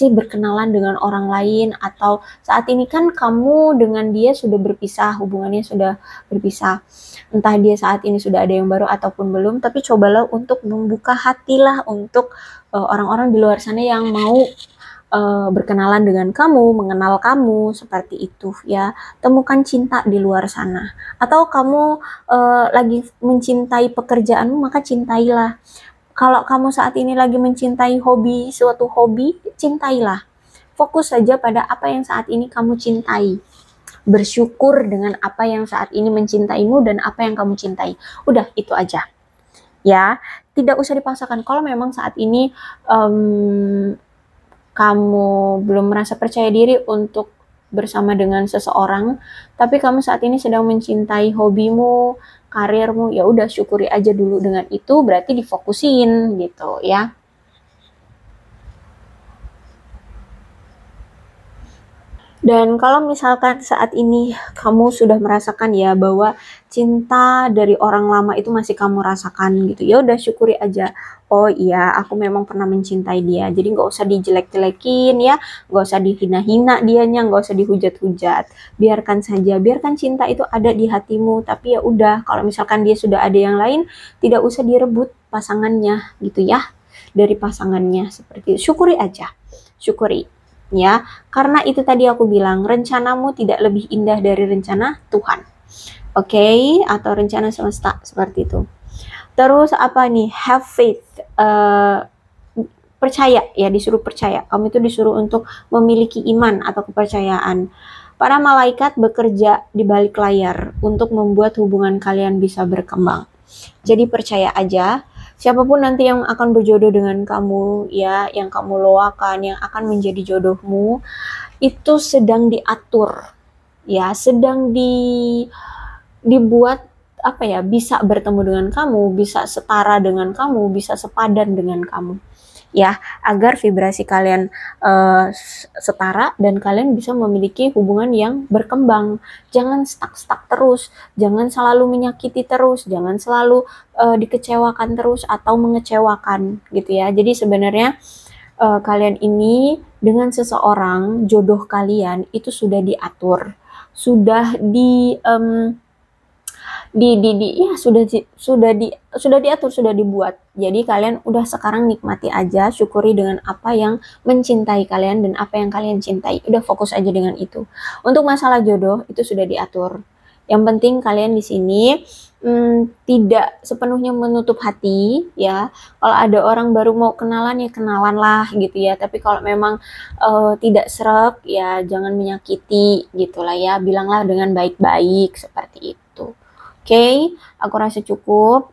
berkenalan dengan orang lain, atau saat ini kan kamu dengan dia sudah berpisah, hubungannya sudah berpisah, entah dia saat ini sudah ada yang baru ataupun belum, tapi cobalah untuk membuka hatilah untuk orang-orang di luar sana yang mau berkenalan dengan kamu, mengenal kamu seperti itu ya. Temukan cinta di luar sana. Atau kamu lagi mencintai pekerjaanmu, maka cintailah. Kalau kamu saat ini lagi mencintai suatu hobi, cintailah. Fokus saja pada apa yang saat ini kamu cintai. Bersyukur dengan apa yang saat ini mencintaimu dan apa yang kamu cintai. Udah, itu aja. Ya, tidak usah dipaksakan. Kalau memang saat ini kamu belum merasa percaya diri untuk bersama dengan seseorang, tapi kamu saat ini sedang mencintai hobimu, karirmu, ya udah syukuri aja dulu dengan itu, berarti difokusin gitu ya. Dan kalau misalkan saat ini kamu sudah merasakan ya bahwa cinta dari orang lama itu masih kamu rasakan gitu, ya udah syukuri aja. Oh iya, aku memang pernah mencintai dia. Jadi nggak usah dijelek-jelekin ya, nggak usah dihina-hina dianya, nggak usah dihujat-hujat. Biarkan saja, biarkan cinta itu ada di hatimu. Tapi ya udah, kalau misalkan dia sudah ada yang lain, tidak usah direbut pasangannya gitu ya, dari pasangannya seperti itu. Syukuri aja, syukuri. Ya, karena itu tadi aku bilang, rencanamu tidak lebih indah dari rencana Tuhan. Oke, atau rencana semesta seperti itu. Terus apa nih? Have faith. Percaya ya, disuruh percaya. Kamu itu disuruh untuk memiliki iman atau kepercayaan. Para malaikat bekerja di balik layar untuk membuat hubungan kalian bisa berkembang. Jadi percaya aja. Siapapun nanti yang akan berjodoh dengan kamu ya, yang kamu loakan, yang akan menjadi jodohmu, itu sedang diatur ya, sedang dibuat apa ya, bisa bertemu dengan kamu, bisa setara dengan kamu, bisa sepadan dengan kamu ya, agar vibrasi kalian setara dan kalian bisa memiliki hubungan yang berkembang. Jangan stuck terus, jangan selalu menyakiti terus, jangan selalu dikecewakan terus atau mengecewakan gitu ya. Jadi sebenarnya kalian ini dengan seseorang, jodoh kalian itu sudah diatur, sudah sudah diatur, sudah dibuat. Jadi kalian udah sekarang nikmati aja, syukuri dengan apa yang mencintai kalian dan apa yang kalian cintai. Udah fokus aja dengan itu. Untuk masalah jodoh itu sudah diatur. Yang penting kalian di sini tidak sepenuhnya menutup hati ya. Kalau ada orang baru mau kenalan ya kenalan lah gitu ya. Tapi kalau memang tidak sreg ya jangan menyakiti gitulah ya. Bilanglah dengan baik-baik seperti itu. Oke, aku rasa cukup.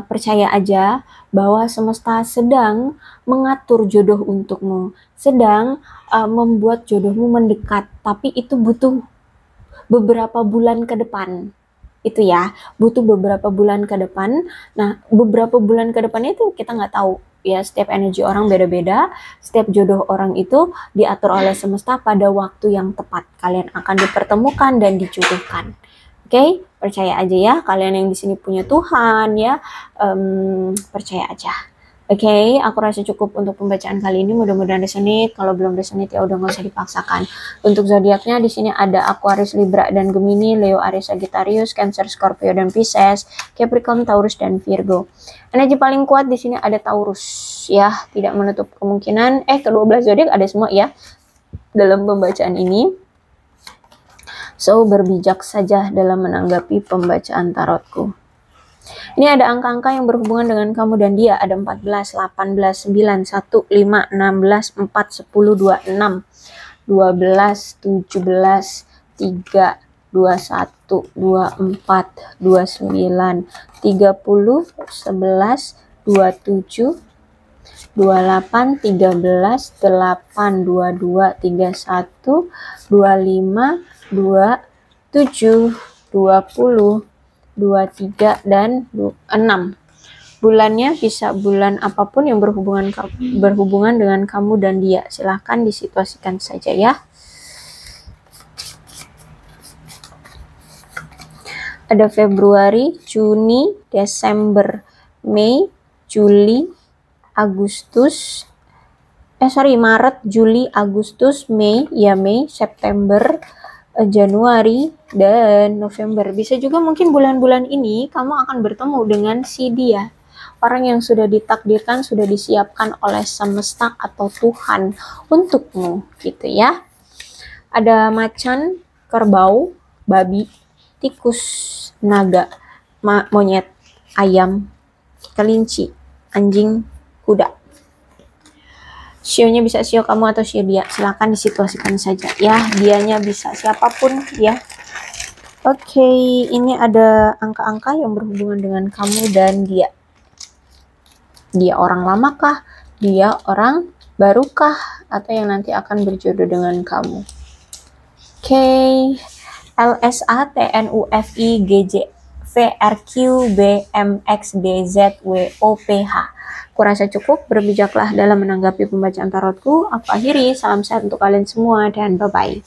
Percaya aja bahwa semesta sedang mengatur jodoh untukmu, sedang membuat jodohmu mendekat, tapi itu butuh beberapa bulan ke depan. itu ya, butuh beberapa bulan ke depan. Nah, beberapa bulan ke depannya itu kita nggak tahu ya, setiap energi orang beda-beda, setiap jodoh orang itu diatur oleh semesta pada waktu yang tepat. Kalian akan dipertemukan dan dijodohkan. Oke, percaya aja ya, kalian yang di sini punya Tuhan ya, percaya aja. Oke, aku rasa cukup untuk pembacaan kali ini. Mudah-mudahan resonate. Kalau belum resonate ya udah nggak usah dipaksakan. Untuk zodiaknya di sini ada Aquarius, Libra, dan Gemini, Leo, Aries, Sagittarius, Cancer, Scorpio, dan Pisces, Capricorn, Taurus, dan Virgo. Energi paling kuat di sini ada Taurus ya, tidak menutup kemungkinan. Ke-12 zodiak ada semua ya dalam pembacaan ini. So, berbijak saja dalam menanggapi pembacaan tarotku. Ini ada angka-angka yang berhubungan dengan kamu dan dia. Ada 14, 18, 9, 1, 5, 16, 4, 10, 26, 12, 17, 3, 21, 24, 29, 30, 11, 27, 28, 13, 8, 22, 31, 25, 27, 20, 23, dan 6. Bulannya bisa bulan apapun yang berhubungan dengan kamu dan dia. Silahkan disituasikan saja ya. Ada Februari, Juni, Desember, Mei, Juli, Agustus, Maret, Juli, Agustus, Mei, September, Januari, dan November. Bisa juga mungkin bulan-bulan ini kamu akan bertemu dengan si dia, orang yang sudah ditakdirkan, sudah disiapkan oleh semesta atau Tuhan untukmu gitu ya. Ada macan, kerbau, babi, tikus, naga, monyet, ayam, kelinci, anjing, kuda. Sionya bisa sio kamu atau sio dia, silahkan disituasikan saja ya. Dianya bisa siapapun ya. Oke, ini ada angka-angka yang berhubungan dengan kamu dan dia. Dia orang lamakah? Dia orang barukah? Atau yang nanti akan berjodoh dengan kamu? Oke, LSA TNUFI GJ VRQ BMXDZ WOPH. Kurasa cukup, berbijaklah dalam menanggapi pembacaan tarotku. Aku akhiri, salam sehat untuk kalian semua dan bye-bye.